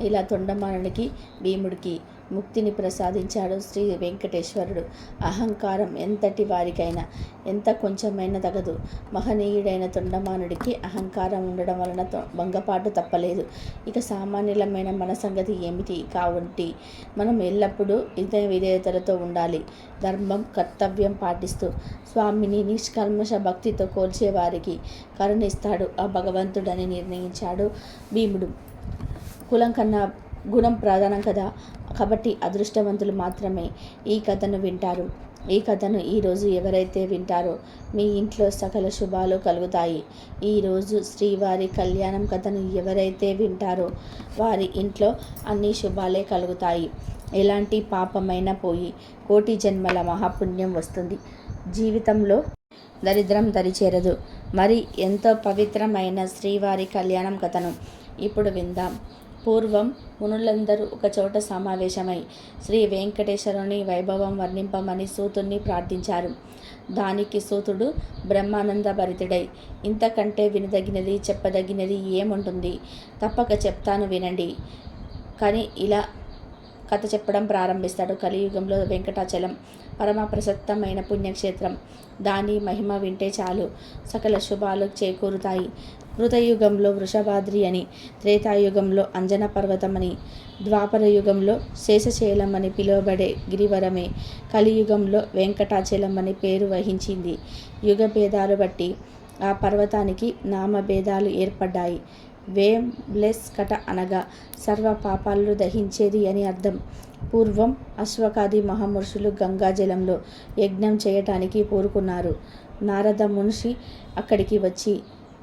ఇలా తొండమానుడికి భీముడికి ముక్తిని ప్రసాదించాడు శ్రీ వెంకటేశ్వరుడు. అహంకారం ఎంతటి వారికైనా ఎంత కొంచెమైనా తగదు. మహనీయుడైన తొండమానుడికి అహంకారం ఉండడం వలన భంగపాటు తప్పలేదు. ఇక సామాన్యులమైన మన సంగతి ఏమిటి? కాబట్టి మనం ఎల్లప్పుడూ విధేయతలతో ఉండాలి. ధర్మం, కర్తవ్యం పాటిస్తూ స్వామిని నిష్కల్మష భక్తితో కోల్చేవారికి కరుణిస్తాడు ఆ భగవంతుడని నిర్ణయించాడు భీముడు. కులం కన్నా గుణం ప్రధానం కదా, కాబట్టి అదృష్టవంతులు మాత్రమే ఈ కథను వింటారు. ఈ కథను ఈరోజు ఎవరైతే వింటారో మీ ఇంట్లో సకల శుభాలు కలుగుతాయి. ఈరోజు శ్రీవారి కళ్యాణం కథను ఎవరైతే వింటారో వారి ఇంట్లో అన్ని శుభాలే కలుగుతాయి. ఎలాంటి పాపమైనా పోయి కోటి జన్మల మహాపుణ్యం వస్తుంది. జీవితంలో దరిద్రం దరిచేరదు. మరి ఎంతో పవిత్రమైన శ్రీవారి కళ్యాణం కథను ఇప్పుడు విందాం. పూర్వం మునులందరూ ఒకచోట సమావేశమై శ్రీ వెంకటేశ్వరుని వైభవం వర్ణింపమని సూతుణ్ణి ప్రార్థించారు. దానికి సూతుడు బ్రహ్మానంద భరితుడై, ఇంతకంటే వినదగినది చెప్పదగినది ఏముంటుంది? తప్పక చెప్తాను వినండి. కానీ ఇలా కథ చెప్పడం ప్రారంభిస్తాడు. కలియుగంలో వెంకటాచలం పరమ ప్రసక్తమైన పుణ్యక్షేత్రం. దాని మహిమ వింటే చాలు సకల శుభాలు చేకూరుతాయి. కృతయుగంలో వృషభాద్రి అని, త్రేతాయుగంలో అంజన పర్వతమని, ద్వాపర యుగంలో శేషశైలం అని పిలువబడే గిరివరమే కలియుగంలో వెంకటాచలం అని పేరు వహించింది. యుగ భేదాలు బట్టి ఆ పర్వతానికి నామభేదాలు ఏర్పడ్డాయి. వేమ్లెస్ కట అనగా సర్వ పాపాలను దహించేది అని అర్థం. పూర్వం అశ్వకాది మహామురుషులు గంగాజలంలో యజ్ఞం చేయటానికి పూరుకున్నారు. నారద మునిషి అక్కడికి వచ్చి,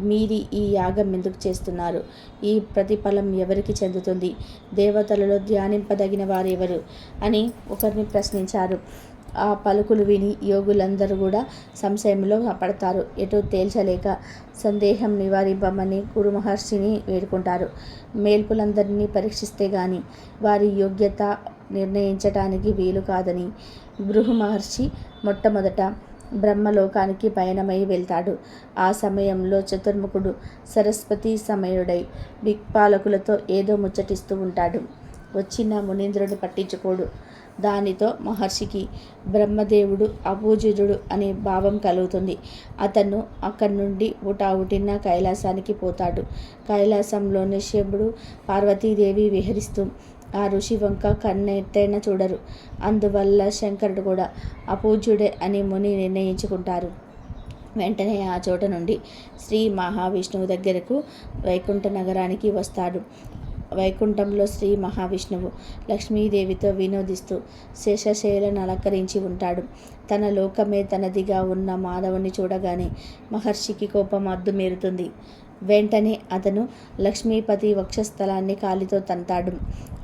మీరు ఈ యాగం ఎందుకు చేస్తున్నారు? ఈ ప్రతిఫలం ఎవరికి చెందుతుంది? దేవతలలో ధ్యానింపదగిన వారెవరు అని ఒకరిని ప్రశ్నించారు. ఆ పలుకులు విని యోగులందరూ కూడా సంశయంలో పడతారు. ఎటు తేల్చలేక సందేహం నివారింపమని గురు మహర్షిని వేడుకుంటారు. మేల్పులందరినీ పరీక్షిస్తే గాని వారి యోగ్యత నిర్ణయించటానికి వీలు కాదని భృగు మహర్షి మొట్టమొదట బ్రహ్మలోకానికి పయనమై వెళ్తాడు. ఆ సమయంలో చతుర్ముఖుడు సరస్వతి సమయుడై దిక్పాలకులతో ఏదో ముచ్చటిస్తూ ఉంటాడు. వచ్చిన మునీంద్రుడు పట్టించుకోడు. దానితో మహర్షికి బ్రహ్మదేవుడు అపూజ్యుడు అనే భావం కలుగుతుంది. అతను అక్కడి నుండి ఉటావుటిన కైలాసానికి పోతాడు. కైలాసంలోని శివుడు పార్వతీదేవి విహరిస్తూ ఆ ఋషి వంక కన్నెత్తైనా చూడరు. అందువల్ల శంకరుడు కూడా అపూజ్యుడే అని ముని నిర్ణయించుకుంటారు. వెంటనే ఆ చోట నుండి శ్రీ మహావిష్ణువు దగ్గరకు వైకుంఠ నగరానికి వస్తాడు. వైకుంఠంలో శ్రీ మహావిష్ణువు లక్ష్మీదేవితో వినోదిస్తూ శేషశైలను అలంకరించి ఉంటాడు. తన లోకమే తనదిగా ఉన్న మాధవుని చూడగానే మహర్షికి కోపం అద్దుమీరుతుంది. వెంటనే అతను లక్ష్మీపతి వక్షస్థలాన్ని కాలితో తంతాడు.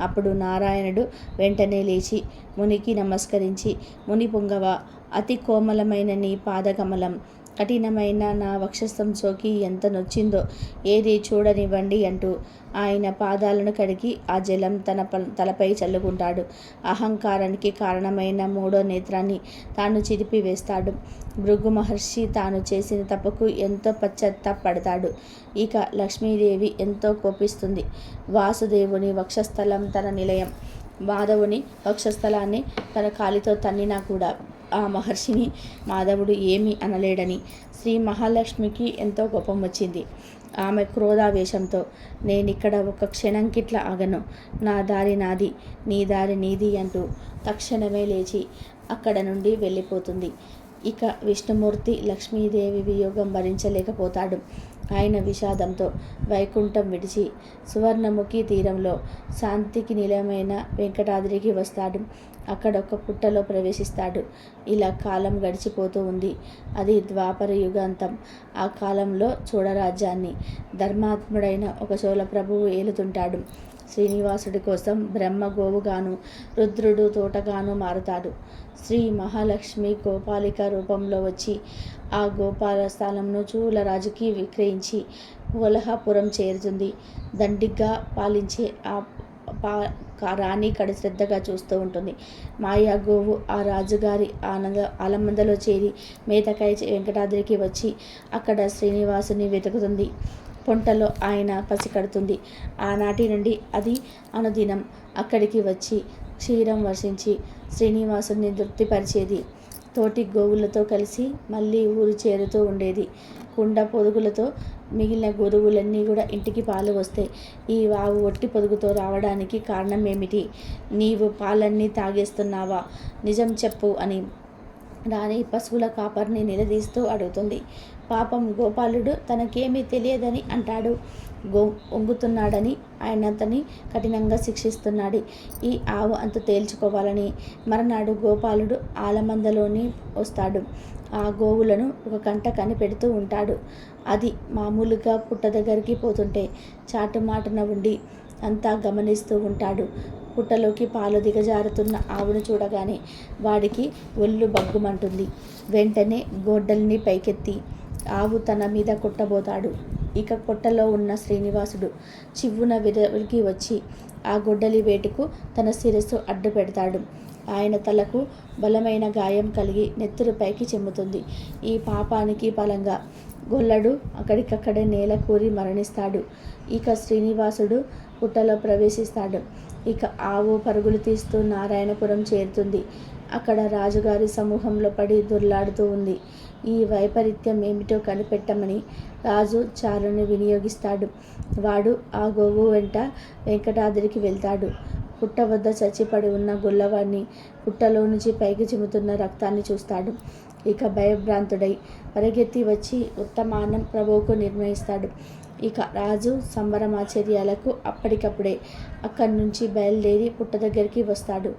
అప్పుడు నారాయణుడు వెంటనే లేచి మునికి నమస్కరించి, ముని పుంగవ, అతి కోమలమైన నీ పాదకమలం కఠినమైన నా వక్షస్థం సోకి ఎంత నొచ్చిందో ఏది చూడనివ్వండి అంటూ ఆయన పాదాలను కడిగి ఆ జలం తన తలపై చల్లుకుంటాడు. అహంకారానికి కారణమైన మూడో నేత్రాన్ని తాను చిదిపి వేస్తాడు. భృగు మహర్షి తాను చేసిన తప్పుకు ఎంతో పశ్చాత్తాపడతాడు. ఇక లక్ష్మీదేవి ఎంతో కోపిస్తుంది. వాసుదేవుని వక్షస్థలం తన నిలయం. మాధవుని వక్షస్థలాన్ని తన కాలితో తన్నినా కూడా ఆ మహర్షిని మాధవుడు ఏమీ అనలేడని శ్రీ మహాలక్ష్మికి ఎంతో కోపం వచ్చింది. ఆమె క్రోధావేశంతో నేనిక్కడ ఒక క్షణంకిట్లా ఆగను, నా దారి నాది, నీ దారి నీది అంటూ తక్షణమే లేచి అక్కడ నుండి వెళ్ళిపోతుంది. ఇక విష్ణుమూర్తి లక్ష్మీదేవి వియోగం భరించలేకపోతాడు. ఆయన విషాదంతో వైకుంఠం విడిచి సువర్ణముఖి తీరంలో శాంతికి నిలయమైన వెంకటాద్రికి వస్తాడు. అక్కడ ఒక పుట్టలో ప్రవేశిస్తాడు. ఇలా కాలం గడిచిపోతూ ఉంది. అది ద్వాపర యుగాంతం. ఆ కాలంలో చూడరాజ్యాన్ని ధర్మాత్ముడైన ఒక చోళ ప్రభువు ఏలుతుంటాడు. శ్రీనివాసుడి కోసం బ్రహ్మ గోవుగాను రుద్రుడు తోటగాను మారుతాడు. శ్రీ మహాలక్ష్మి గోపాలిక రూపంలో వచ్చి ఆ గోపాల స్థానంను చూలరాజుకి విక్రయించి కోల్హాపురం చేరుతుంది. దండిగా పాలించే ఆ రాణి కడ శ్రద్ధగా చూస్తూ ఉంటుంది. మాయా గోవు ఆ రాజుగారి ఆలమందలో చేరి మేతకై వెంకటాద్రికి వచ్చి అక్కడ శ్రీనివాసుని వెతుకుతుంది. పొంటలో ఆయన పసికడుతుంది. ఆనాటి నుండి అది అనుదినం అక్కడికి వచ్చి క్షీరం వర్షించి శ్రీనివాసుని తృప్తిపరిచేది. తోటి గోవులతో కలిసి మళ్ళీ ఊరు చేరుతూ ఉండేది. కుండ పొదుగులతో మిగిలిన గోవులన్నీ కూడా ఇంటికి పాలు వస్తాయి. ఈ వావు ఒట్టి పొదుగుతో రావడానికి కారణం ఏమిటి? నీవు పాలన్నీ తాగేస్తున్నావా? నిజం చెప్పు అని రాణి పశువుల కాపర్ని నిలదీస్తూ అడుగుతుంది. పాపం గోపాలుడు తనకేమీ తెలియదని అంటాడు. వంగుతున్నాడని ఆయన అతని కఠినంగా శిక్షిస్తున్నాడు. ఈ ఆవు అంత తేల్చుకోవాలని మరునాడు గోపాలుడు ఆలమందలోని వస్తాడు. ఆ గోవులను ఒక కంట కనిపెడుతూ ఉంటాడు. అది మామూలుగా పుట్ట దగ్గరికి పోతుంటే చాటుమాటున ఉండి అంతా గమనిస్తూ ఉంటాడు. పుట్టలోకి పాలు దిగజారుతున్న ఆవును చూడగానే వాడికి ఒళ్ళు బగ్గుమంటుంది. వెంటనే గోడ్డల్ని పైకెత్తి ఆవు తన మీద కొట్టబోతాడు. ఇక కొట్టలో ఉన్న శ్రీనివాసుడు చివ్వున విరవికి వచ్చి ఆ గొడ్డలి వేటుకు తన శిరస్సు అడ్డు పెడతాడు. ఆయన తలకు బలమైన గాయం కలిగి నెత్తురు పైకి చెమ్ముతుంది. ఈ పాపానికి ఫలంగా గొల్లడు అక్కడికక్కడే నేల కూరి మరణిస్తాడు. ఇక శ్రీనివాసుడు పుట్టలో ప్రవేశిస్తాడు. ఇక ఆవు పరుగులు తీస్తూ నారాయణపురం చేరుతుంది. అక్కడ రాజుగారి సమూహంలో పడి దొర్లాడుతూ ఉంది. ఈ వైపరీత్యం ఏమిటో కనిపెట్టమని రాజు చారుని వినియోగిస్తాడు. వాడు ఆ గోవు వెంట వెంకటాద్రికి వెళ్తాడు. పుట్ట వద్ద చచ్చిపడి ఉన్న గొల్లవాడిని పుట్టలో నుంచి పైకి చిమ్ముతున్న రక్తాన్ని చూస్తాడు. ఇక భయభ్రాంతుడై పరిగెత్తి వచ్చి ఉత్తమానం ప్రభువుకు నిర్ణయిస్తాడు. ఇక రాజు సంబరమాచర్యాలకు అప్పటికప్పుడే అక్కడి నుంచి బయలుదేరి పుట్ట దగ్గరికి వస్తాడు.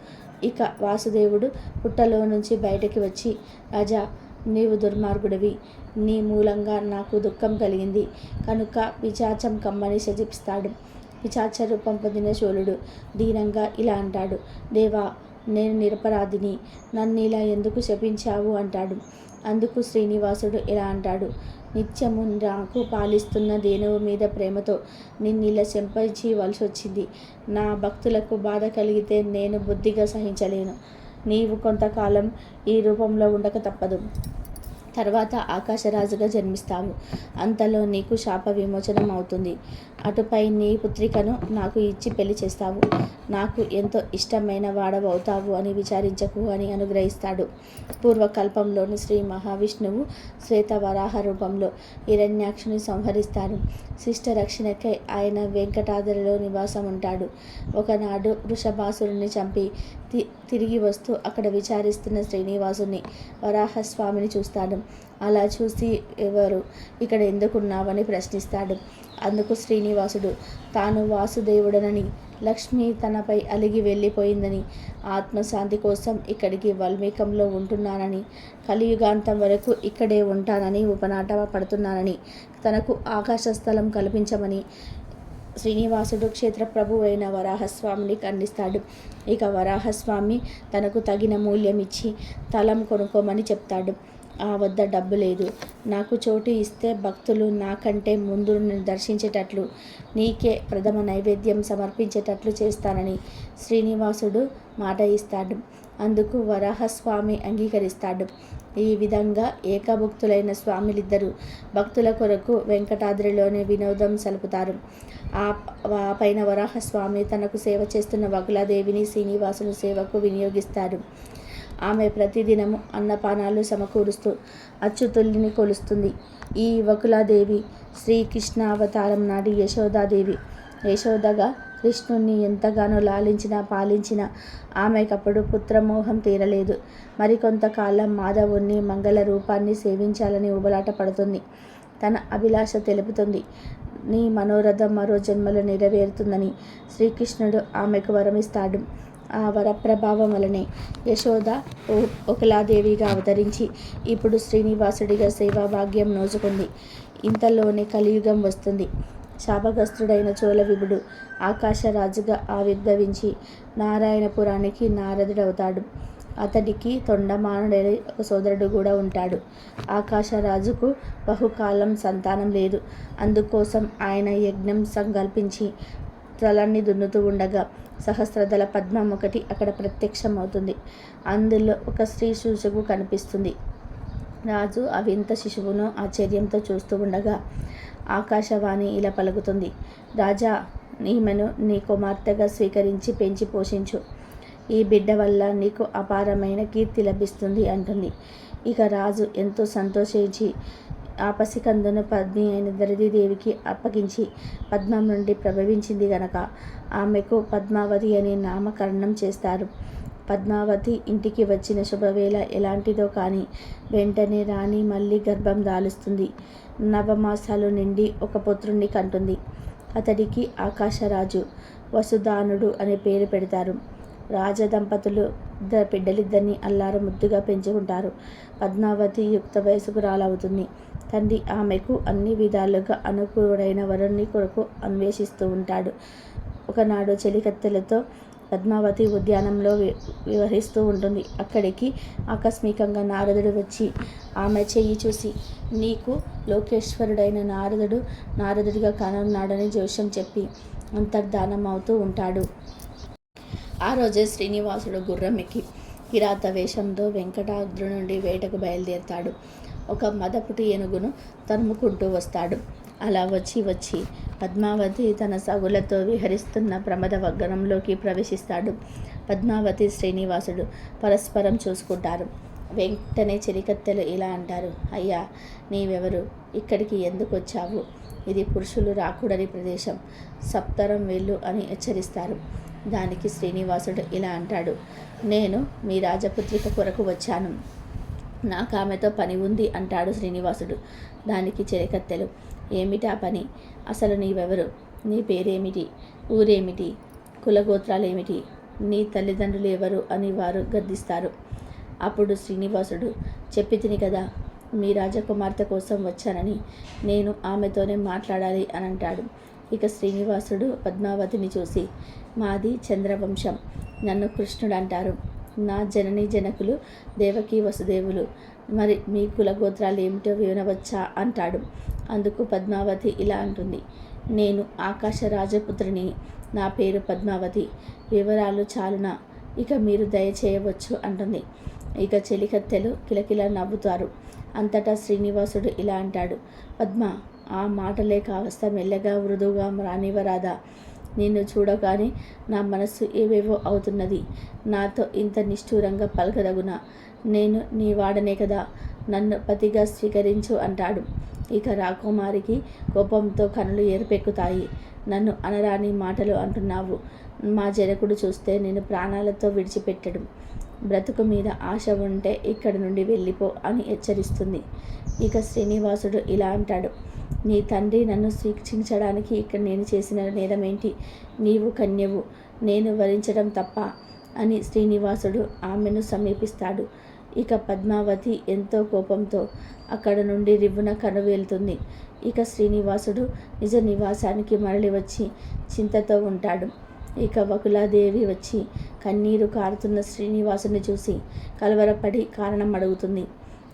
ఇక వాసుదేవుడు పుట్టలో నుంచి బయటకి వచ్చి, రాజా, నీవు దుర్మార్గుడివి, నీ మూలంగా నాకు దుఃఖం కలిగింది కనుక పిశాచం కమ్మని శజిస్తాడు. పిశాచ రూపం పొందిన చోళుడు దీనంగా ఇలా అంటాడు, దేవా, నేను నిరపరాధిని, నన్ను ఇలా ఎందుకు శపించావు అంటాడు. అందుకు శ్రీనివాసుడు ఇలా అంటాడు, నిత్యము నాకు పాలిస్తున్న దేనువు మీద ప్రేమతో నిన్నిలా శంపించి వలసొచ్చింది. నా భక్తులకు బాధ కలిగితే నేను బుద్ధిగా సహించలేను. నీవు కొంతకాలం ఈ రూపంలో ఉండక తప్పదు. తర్వాత ఆకాశరాజుగా జన్మిస్తావు. అంతలో నీకు శాప విమోచనం అవుతుంది. అటుపై నీ పుత్రికను నాకు ఇచ్చి పెళ్లి చేస్తావు. నాకు ఎంతో ఇష్టమైన వాడవవుతావు అని విచారించకు అని అనుగ్రహిస్తాడు. పూర్వకల్పంలోని శ్రీ మహావిష్ణువు శ్వేత వరాహ రూపంలో హిరణ్యాక్షుని సంహరిస్తాడు. శిష్ట రక్షణకై ఆయన వెంకటాద్రిలో నివాసం ఉంటాడు. ఒకనాడు వృషభాసురుని చంపి తిరిగి వస్తూ అక్కడ విచారిస్తున్న శ్రీనివాసుని వరాహస్వామిని చూస్తాడు. అలా చూసి, ఎవరు ఇక్కడ ఎందుకున్నావని ప్రశ్నిస్తాడు. అందుకు శ్రీనివాసుడు తాను వాసుదేవుడనని, లక్ష్మి తనపై అలిగి వెళ్ళిపోయిందని, ఆత్మశాంతి కోసం ఇక్కడికి వల్మీకంలో ఉంటున్నానని, కలియుగాంతం వరకు ఇక్కడే ఉంటానని ఉపనాట పడుతున్నానని, తనకు ఆకాశస్థలం కల్పించమని శ్రీనివాసుడు క్షేత్రప్రభు అయిన వరాహస్వామిని ఖండిస్తాడు. ఇక వరాహస్వామి తనకు తగిన మూల్యం ఇచ్చి తలం కొనుక్కోమని చెప్తాడు. ఆ వద్ద డబ్బు లేదు. నాకు చోటు ఇస్తే భక్తులు నాకంటే ముందు నిన్ను దర్శించేటట్లు నీకే ప్రథమ నైవేద్యం సమర్పించేటట్లు చేస్తానని శ్రీనివాసుడు మాట ఇస్తాడు. అందుకు వరాహస్వామి అంగీకరిస్తాడు. ఈ విధంగా ఏకభుక్తులైన స్వామిలిద్దరూ భక్తుల కొరకు వెంకటాద్రిలోనే వినోదం సలుపుతారు. ఆ పైన వరాహస్వామి తనకు సేవ చేస్తున్న వకులాదేవిని శ్రీనివాసుని సేవకు వినియోగిస్తాడు. ఆమె ప్రతిదినము అన్నపానాలు సమకూరుస్తూ అచ్యుతుల్ని కొలుస్తుంది. ఈ వకులాదేవి శ్రీకృష్ణావతారం నాటి యశోదాదేవి. యశోదగా కృష్ణుణ్ణి ఎంతగానో లాలించినా పాలించినా ఆమెకప్పుడు పుత్రమోహం తీరలేదు. మరికొంతకాలం మాధవుణ్ణి మంగళ రూపాన్ని సేవించాలని ఉబలాట పడుతుంది. తన అభిలాష తెలుపుతుంది. నీ మనోరథం మరో జన్మలో నెరవేరుతుందని శ్రీకృష్ణుడు ఆమెకు వరమిస్తాడు. ఆ వరప్రభావం వలనే యశోద వకులాదేవిగా అవతరించి ఇప్పుడు శ్రీనివాసుడిగా సేవాభాగ్యం నోచుకుంది. ఇంతలోనే కలియుగం వస్తుంది. శాపగ్రస్తుడైన చోళవిభుడు ఆకాశరాజుగా ఆవిర్భవించి నారాయణపురానికి నారదుడవుతాడు. అతడికి తొండమానుడైన ఒక సోదరుడు కూడా ఉంటాడు. ఆకాశరాజుకు బహుకాలం సంతానం లేదు. అందుకోసం ఆయన యజ్ఞం సంకల్పించి స్థలాన్ని దున్నుతూ ఉండగా సహస్రదళ పద్మం ఒకటి అక్కడ ప్రత్యక్షమవుతుంది. అందులో ఒక స్త్రీ శిశువు కనిపిస్తుంది. రాజు ఆ వింత శిశువును ఆశ్చర్యంతో చూస్తూ ఉండగా ఆకాశవాణి ఇలా పలుకుతుంది. రాజా, ఈమెను నీ కుమార్తెగా స్వీకరించి పెంచి పోషించు. ఈ బిడ్డ వల్ల నీకు అపారమైన కీర్తి లభిస్తుంది అంటుంది. ఇక రాజు ఎంతో సంతోషించి ఆ పసికందును పద్మి అయిన దరిద్రీదేవికి అప్పగించి పద్మం నుండి ప్రభవించింది గనక ఆమెకు పద్మావతి అని నామకరణం చేస్తారు. పద్మావతి ఇంటికి వచ్చిన శుభవేళ ఎలాంటిదో కానీ వెంటనే రాణి మళ్ళీ గర్భం దాలుస్తుంది. నవమాసాలు నిండి ఒక పుత్రుణ్ణి కంటుంది. అతడికి ఆకాశరాజు వసుదానుడు అనే పేరు పెడతారు. రాజదంపతులు బిడ్డలిద్దరిని అల్లార ముద్దుగా పెంచుకుంటారు. పద్మావతి యుక్త వయసుకురాలవుతుంది. తండ్రి ఆమెకు అన్ని విధాలుగా అనుకూలుడైన వరుణ్ణి కొరకు అన్వేషిస్తూ ఉంటాడు. ఒకనాడు చెలికత్తెలతో పద్మావతి ఉద్యానంలో వివరిస్తూ ఉంటుంది. అక్కడికి ఆకస్మికంగా నారదుడు వచ్చి ఆమె చెయ్యి చూసి, నీకు లోకేశ్వరుడైన నారదుడిగా కానున్నాడని జోష్యం చెప్పి అంతర్ధానం అవుతూ ఉంటాడు. ఆ రోజే శ్రీనివాసుడు గుర్రం ఎక్కి కిరాత వేషంతో వెంకటాద్రి నుండి వేటకు బయలుదేరుతాడు. ఒక మదపుటి ఏనుగును తరుముకుంటూ వస్తాడు. అలా వచ్చి పద్మావతి తన సగులతో విహరిస్తున్న ప్రమద వగ్గనంలోకి ప్రవేశిస్తాడు. పద్మావతి శ్రీనివాసుడు పరస్పరం చూసుకుంటారు. వెంటనే చెలికత్తెలు ఇలా అంటారు. అయ్యా, నీవెవరు? ఇక్కడికి ఎందుకు వచ్చావు? ఇది పురుషులు రాకూడని ప్రదేశం. సప్తరం వెళ్ళు అని హెచ్చరిస్తారు. దానికి శ్రీనివాసుడు ఇలా అంటాడు. నేను మీ రాజపుత్రిక కొరకు వచ్చాను. నాకు ఆమెతో పని ఉంది అంటాడు శ్రీనివాసుడు. దానికి చెలికత్తెలు, ఏమిటా పని? అసలు నీవెవరు? నీ పేరేమిటి? ఊరేమిటి? కులగోత్రాలేమిటి? నీ తల్లిదండ్రులు ఎవరు అని వారు గద్దిస్తారు. అప్పుడు శ్రీనివాసుడు, చెప్పి తిని కదా, మీ రాజకుమార్తె కోసం వచ్చానని. నేను ఆమెతోనే మాట్లాడాలి అని అంటాడు. ఇక శ్రీనివాసుడు పద్మావతిని చూసి, మాది చంద్రవంశం. నన్ను కృష్ణుడు అంటారు. నా జనని జనకులు దేవకీ వసుదేవులు. మరి మీ కులగోత్రాలు ఏమిటో వినవచ్చా అంటాడు. అందుకు పద్మావతి ఇలా అంటుంది. నేను ఆకాశ రాజపుత్రిని. నా పేరు పద్మావతి. వివరాలు చాలునా? ఇక మీరు దయచేయవచ్చు అంటుంది. ఇక చెలికత్తెలు కిలకిల నవ్వుతారు. అంతటా శ్రీనివాసుడు ఇలా అంటాడు. పద్మ, ఆ మాటలే కావస్త మెల్లగా మృదువుగా రానివ్వరాదా? నిన్ను చూడగానే నా మనస్సు ఏవేవో అవుతున్నది. నాతో ఇంత నిష్ఠూరంగా పలకదగునా? నేను నీ వాడనే కదా, నన్ను పతిగా స్వీకరించు అంటాడు. ఇక రాకుమారికి కోపంతో కనులు ఎరుపెక్కుతాయి. నన్ను అనరాని మాటలు అంటున్నావు. మా జనకుడు చూస్తే నేను ప్రాణాలతో విడిచిపెట్టడు. బ్రతుకు మీద ఆశ ఉంటే ఇక్కడి నుండి వెళ్ళిపో అని హెచ్చరిస్తుంది. ఇక శ్రీనివాసుడు ఇలా అంటాడు. నీ తండ్రి నన్ను శిక్షించడానికి ఇక్కడ నేను చేసిన నేరమేంటి? నీవు కన్యవు, నేను వరించడం తప్ప అని శ్రీనివాసుడు ఆమెను సమీపిస్తాడు. ఇక పద్మావతి ఎంతో కోపంతో అక్కడ నుండి రివ్వున కనువేలుతుంది. ఇక శ్రీనివాసుడు నిజ నివాసానికి మరలి వచ్చి చింతతో ఉంటాడు. ఇక వకులాదేవి వచ్చి కన్నీరు కారుతున్న శ్రీనివాసుని చూసి కలవరపడి కారణం అడుగుతుంది.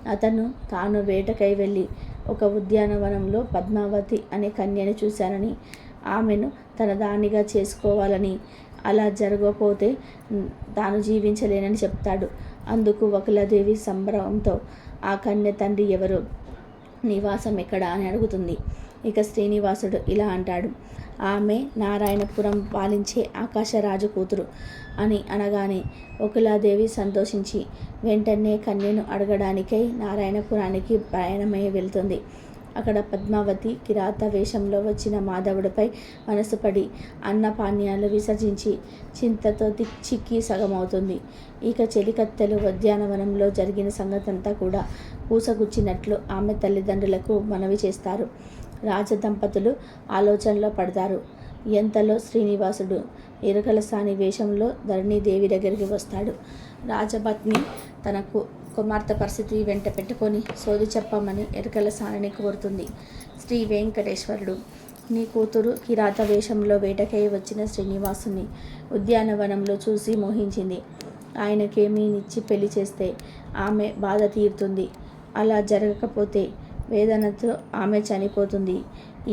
అతను తాను వేటకై వెళ్ళి ఒక ఉద్యానవనంలో పద్మావతి అనే కన్యని చూశానని, ఆమెను తన దానిగా చేసుకోవాలని, అలా జరగకపోతే తాను జీవించలేనని చెప్తాడు. అందుకు వకులాదేవి సంభ్రమంతో ఆ కన్య తండ్రి ఎవరు, నివాసం ఎక్కడ అని అడుగుతుంది. ఇక శ్రీనివాసుడు ఇలా అంటాడు, ఆమె నారాయణపురం పాలించే ఆకాశరాజు కూతురు అని అనగానే వకులాదేవి సంతోషించి వెంటనే కన్యను అడగడానికై నారాయణపురానికి ప్రయాణమై వెళ్తుంది. అక్కడ పద్మావతి కిరాత వేషంలో వచ్చిన మాధవుడిపై మనసు పడి అన్నపానీయాలు విసర్జించి చింతతో చిక్కి సగమవుతుంది. ఇక చెలికత్తెలు ఉద్యానవనంలో జరిగిన సంగతంతా కూడా పూసగుచ్చినట్లు ఆమె తల్లిదండ్రులకు మనవి చేస్తారు. రాజదంపతులు ఆలోచనలో పడతారు. ఎంతలో శ్రీనివాసుడు ఎరుకలసాని వేషంలో ధరణీదేవి దగ్గరికి వస్తాడు. రాజపత్ని తనకు కుమార్తె పరిస్థితి వెంట పెట్టుకొని సోది చెప్పమని ఎరుకలసానిని కోరుతుంది. శ్రీ వెంకటేశ్వరుడు, నీ కూతురు కిరాత వేషంలో వేటకై వచ్చిన శ్రీనివాసుని ఉద్యానవనంలో చూసి మోహించింది. ఆయనకేమీనిచ్చి పెళ్లి చేస్తే ఆమె బాధ తీరుతుంది. అలా జరగకపోతే వేదనతో ఆమె చనిపోతుంది.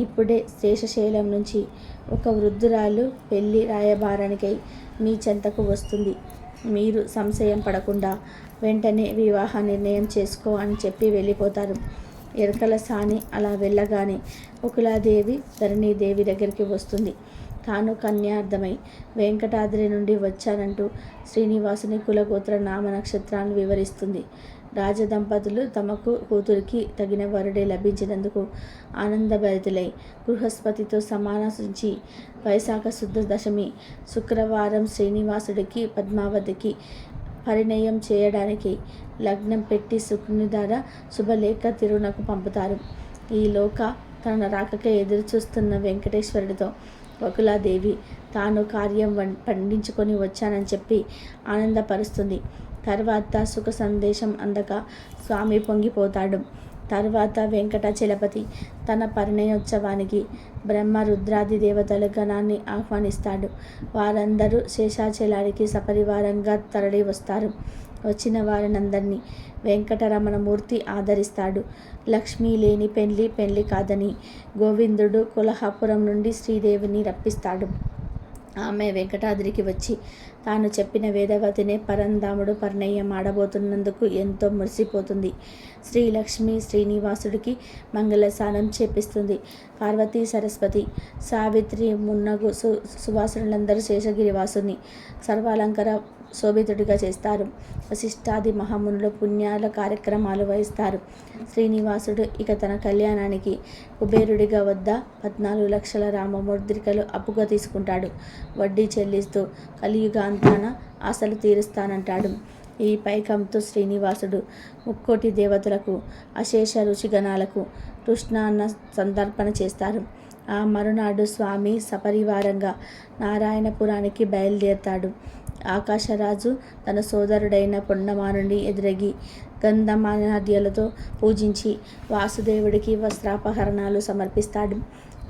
ఇప్పుడే శేషశైలం నుంచి ఒక వృద్ధురాలు పెళ్లి రాయబారానికై మీ చెంతకు వస్తుంది. మీరు సంశయం పడకుండా వెంటనే వివాహ నిర్ణయం చేసుకో అని చెప్పి వెళ్ళిపోతారు. ఎరకలసాని అలా వెళ్ళగానే వకులాదేవి ధరణీదేవి దగ్గరికి వస్తుంది. తాను కన్యార్థమై వెంకటాద్రి నుండి వచ్చానంటూ శ్రీనివాసుని కులగోత్ర నామ నక్షత్రాన్ని వివరిస్తుంది. రాజదంపతులు తమకు కూతురికి తగిన వరుడే లభించినందుకు ఆనందభరితులై బృహస్పతితో సమానాసించి వైశాఖ శుద్ధ దశమి శుక్రవారం శ్రీనివాసుడికి పద్మావతికి పరిణయం చేయడానికి లగ్నం పెట్టి శుక్రుని ద్వారా శుభలేఖ తిరునకు పంపుతారు. ఈలోక తన రాకకే ఎదురు చూస్తున్న వెంకటేశ్వరుడితో వకులాదేవి తాను కార్యం పండించుకొని వచ్చానని చెప్పి ఆనందపరుస్తుంది. తర్వాత సుఖ సందేశం అందక స్వామి పొంగిపోతాడు. తర్వాత వెంకటాచలపతి తన పరిణయోత్సవానికి బ్రహ్మ రుద్రాది దేవతల గణాన్ని ఆహ్వానిస్తాడు. వారందరూ శేషాచలానికి సపరివారంగా తరలి వస్తారు. వచ్చిన వారినందరినీ వెంకటరమణమూర్తి ఆదరిస్తాడు. లక్ష్మీ లేని పెళ్లి కాదని గోవిందుడు కొల్హాపురం నుండి శ్రీదేవిని రప్పిస్తాడు. ఆమె వెంకటాద్రికి వచ్చి తాను చెప్పిన వేదవతినే పరంధాముడు పరిణయం ఆడబోతున్నందుకు ఎంతో మురిసిపోతుంది. శ్రీలక్ష్మి శ్రీనివాసుడికి మంగళస్నానం చేపిస్తుంది. పార్వతీ సరస్వతి సావిత్రి మున్నగు సువాసులందరూ శేషగిరివాసుని సర్వాలంకార శోభితుడిగా చేస్తారు. వశిష్ఠాది మహామునులు పుణ్యాల కార్యక్రమాలు వహిస్తారు. శ్రీనివాసుడు ఇక తన కళ్యాణానికి కుబేరుడిగా వద్ద 14 లక్షల రామముద్రికలు అప్పుగా తీసుకుంటాడు. వడ్డీ చెల్లిస్తూ కలియుగాంతాన ఆశలు తీరుస్తానంటాడు. ఈ పైకంతో శ్రీనివాసుడు 3,000,000 దేవతలకు అశేష ఋషిగణాలకు కృష్ణాన్న సంతర్పణ చేస్తారు. ఆ మరునాడు స్వామి సపరివారంగా నారాయణపురానికి బయలుదేరతాడు. ఆకాశరాజు తన సోదరుడైన పొండమానుని ఎదురగి గంధమానాద్యాలతో పూజించి వాసుదేవుడికి వస్త్రాపహరణాలు సమర్పిస్తాడు.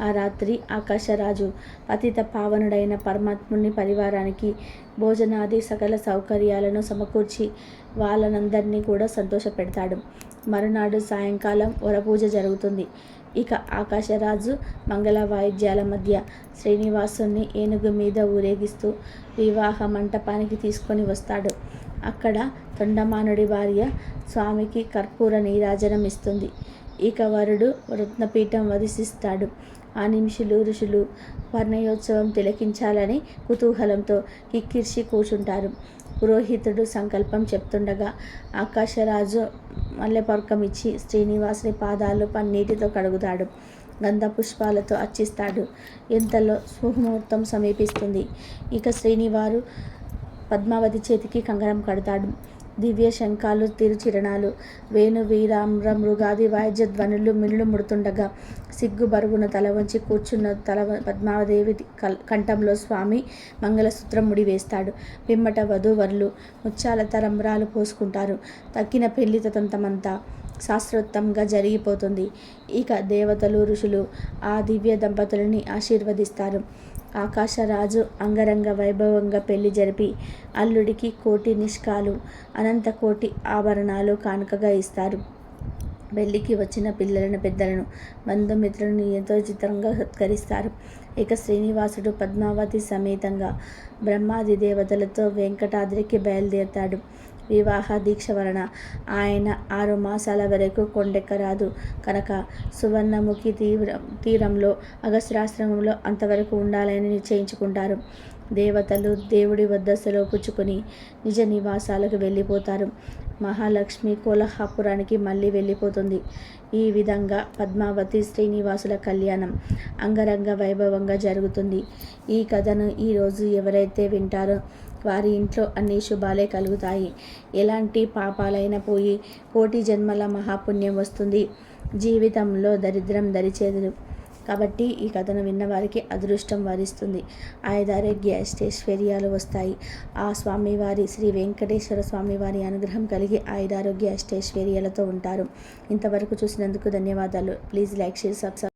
ఆ రాత్రి ఆకాశరాజు పతిత పావనుడైన పరమాత్ముని పరివారానికి భోజనాది సకల సౌకర్యాలను సమకూర్చి వాళ్ళనందరినీ కూడా సంతోషపెడతాడు. మరునాడు సాయంకాలం వరపూజ జరుగుతుంది. ఇక ఆకాశరాజు మంగళ వాయిద్యాల మధ్య శ్రీనివాసుని ఏనుగు మీద ఊరేగిస్తూ వివాహ మంటపానికి తీసుకొని వస్తాడు. అక్కడ తొండమానుడి భార్య స్వామికి కర్పూర నీరాజనం ఇస్తుంది. ఇక వరుడు రత్నపీఠం వధిస్తాడు. ఆ నిమిషులు ఋషులు పరిణయోత్సవం తిలకించాలని కుతూహలంతో కిక్కిర్చి కూర్చుంటారు. పురోహితుడు సంకల్పం చెప్తుండగా ఆకాశరాజు మల్లెపర్కం ఇచ్చి శ్రీనివాసుని పాదాలు పన్నీటితో కడుగుతాడు. గంధ పుష్పాలతో అర్చిస్తాడు. ఇంతలో సుముహూర్తం సమీపిస్తుంది. ఇక శ్రీనివారు పద్మావతి చేతికి కంకణం కడతాడు. దివ్య శంఖాలు తిరుచిరణాలు వేణు వీరామ్ర మృగాది వాయిద్య ధ్వనులు మిల్లు ముడుతుండగా సిగ్గు బరుగున తల వంచి కూర్చున్న పద్మావదేవి కంఠంలో స్వామి మంగళసూత్రం ముడివేస్తాడు. పిమ్మట వధూవరులు ముత్యాల తరంబ్రాలు పోసుకుంటారు. తక్కిన పెళ్లి తతంతమంతా శాస్త్రోక్తంగా జరిగిపోతుంది. ఇక దేవతలు ఋషులు ఆ దివ్య దంపతులని ఆశీర్వదిస్తారు. ఆకాశరాజు అంగరంగ వైభవంగా పెళ్లి జరిపి అల్లుడికి కోటి నిష్కాలు అనంత కోటి ఆభరణాలు కానుకగా ఇస్తారు. పెళ్లికి వచ్చిన పిల్లలను, పెద్దలను, బంధుమిత్రులను ఎంతో చిత్రంగా సత్కరిస్తారు. ఇక శ్రీనివాసుడు పద్మావతి సమేతంగా బ్రహ్మాది దేవతలతో వెంకటాద్రికి బయలుదేరతాడు. వివాహ దీక్ష వలన ఆయన 6 మాసాల వరకు కొండెక్కరాదు కనుక సువర్ణముఖి తీరంలో అగస్త్యాశ్రమంలో అంతవరకు ఉండాలని నిశ్చయించుకుంటారు. దేవతలు దేవుడి వద్ద సెలవు పుచ్చుకొని నిజ నివాసాలకు వెళ్ళిపోతారు. మహాలక్ష్మి కోల్హాపురానికి మళ్ళీ వెళ్ళిపోతుంది. ఈ విధంగా పద్మావతి శ్రీనివాసుల కళ్యాణం అంగరంగ వైభవంగా జరుగుతుంది. ఈ కథను ఈరోజు ఎవరైతే వింటారో వారి ఇంట్లో అన్ని శుభాలే కలుగుతాయి. ఎలాంటి పాపాలైనా పోయి కోటి జన్మల మహాపుణ్యం వస్తుంది. జీవితంలో దరిద్రం దరిచేదదు. కాబట్టి ఈ కథను విన్నవారికి అదృష్టం వరిస్తుంది. ఆయురారోగ్య అష్టైశ్వర్యాలు వస్తాయి. ఆ స్వామివారి శ్రీ వెంకటేశ్వర స్వామివారి అనుగ్రహం కలిగి ఆయురారోగ్య అష్టైశ్వర్యాలతో ఉంటారు. ఇంతవరకు చూసినందుకు ధన్యవాదాలు. Please like, share, subscribe.